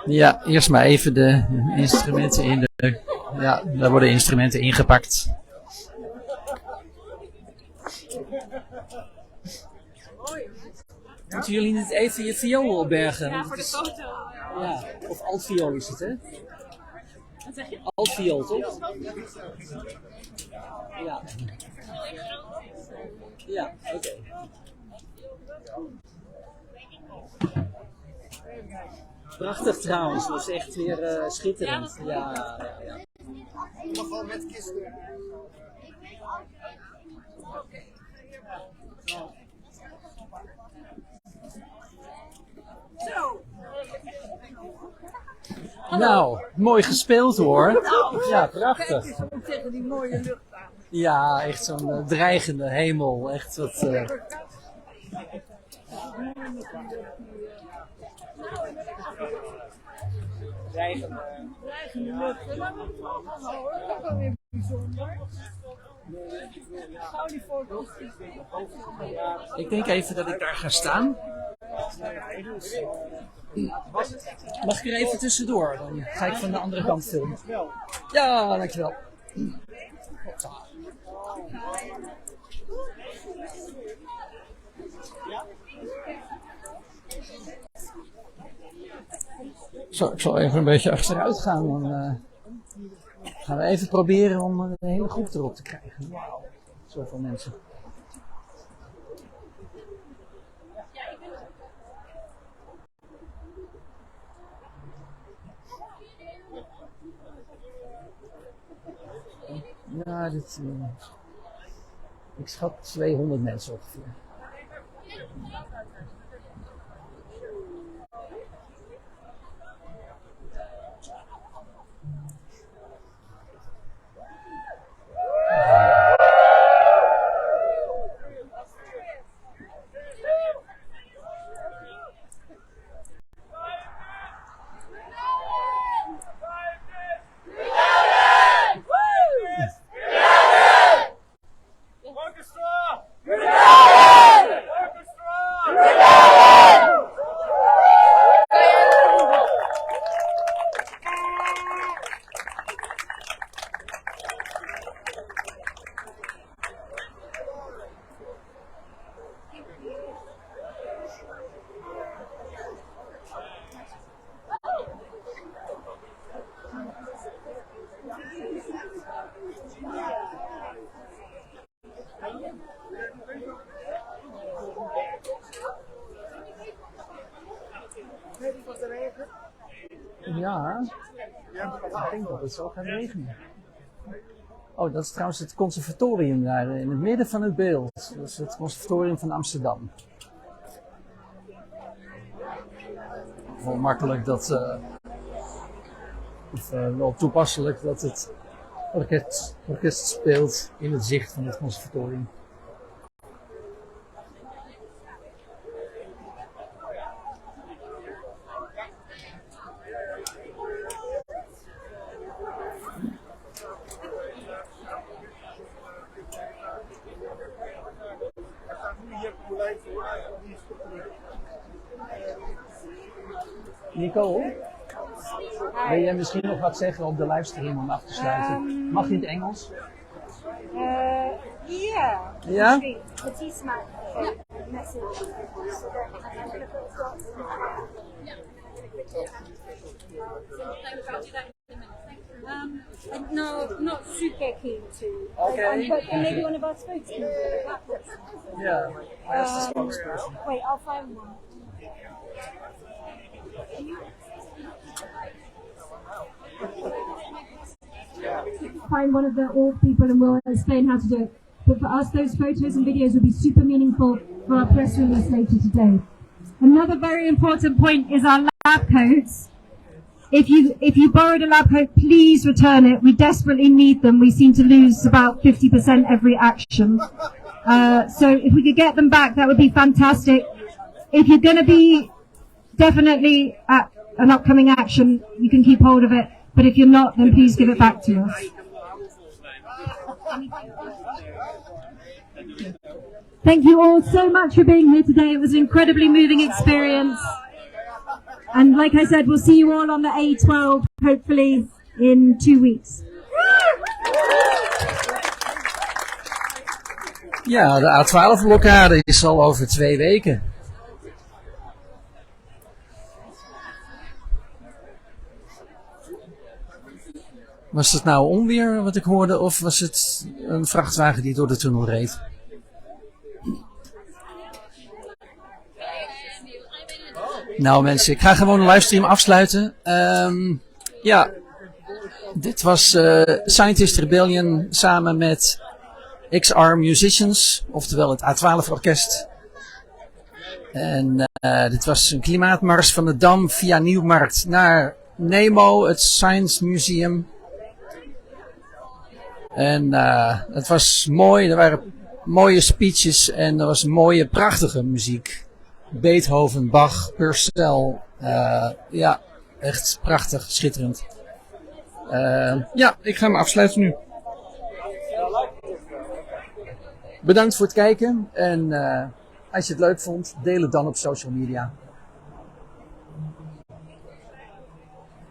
Ja, eerst maar even de instrumenten in de... Ja, daar worden instrumenten ingepakt. Moeten jullie niet even je viool opbergen? Ja, voor de foto. Ja, of altviool is het, hè? Wat zeg je? Altviool, toch? Ja. Ja, oké. Prachtig trouwens, dat was echt weer schitterend. Ja. Nog wel met kisten. Nou, mooi gespeeld hoor. Ja, prachtig. Tegen die mooie lucht aan. Ja, echt zo'n dreigende hemel. Echt wat... Dreigende lucht. En dan wordt het allemaal hoor. Dat is wel weer bijzonder. Gauw die foto's. Ik denk even dat ik daar ga staan. Mag ik er even tussendoor? Dan ga ik van de andere kant filmen. Ja, dankjewel. Zo, ik zal even een beetje achteruit gaan. Dan gaan we even proberen om een hele groep erop te krijgen. Wauw, zoveel mensen. Ja, ik schat 200 mensen ongeveer. Ja, ik denk dat het zo gaat regenen. Oh, dat is trouwens het conservatorium daar in het midden van het beeld. Dat is het conservatorium van Amsterdam. Wel makkelijk dat, wel toepasselijk dat het orkest speelt in het zicht van het conservatorium. Nicole, wil jij misschien nog wat zeggen op de livestream om af te sluiten? Mag je in het Engels? Ja. Ja? Het is maar message. No, not super keen to. Okay. But maybe one of our spokesmen. Yeah, I asked the spokesperson. Wait, I'll find one. Find one of the org people and we'll explain how to do it. But for us, those photos and videos will be super meaningful for our press release later today. Another very important point is our lab coats. If you borrowed a lab coat, please return it. We desperately need them. We seem to lose about 50% every action. So if we could get them back, that would be fantastic. If you're going to be definitely at an upcoming action, you can keep hold of it. But if you're not, then please give it back to us. Thank you all so much for being here today. It was an incredibly moving experience. And like I said, we'll see you all on the A12, hopefully in 2 weeks. Ja, de A12-blokkade is al over 2 weken. Was het nou onweer wat ik hoorde of was het een vrachtwagen die door de tunnel reed? Nou mensen, ik ga gewoon de livestream afsluiten. Ja, Dit was Scientist Rebellion samen met XR Musicians, oftewel het A12 Orkest. En dit was een klimaatmars van de Dam via Nieuwmarkt naar Nemo, het Science Museum. En het was mooi, er waren mooie speeches en er was mooie, prachtige muziek. Beethoven, Bach, Purcell, ja, echt prachtig, schitterend. Ja, ik ga hem afsluiten nu. Bedankt voor het kijken en als je het leuk vond, deel het dan op social media.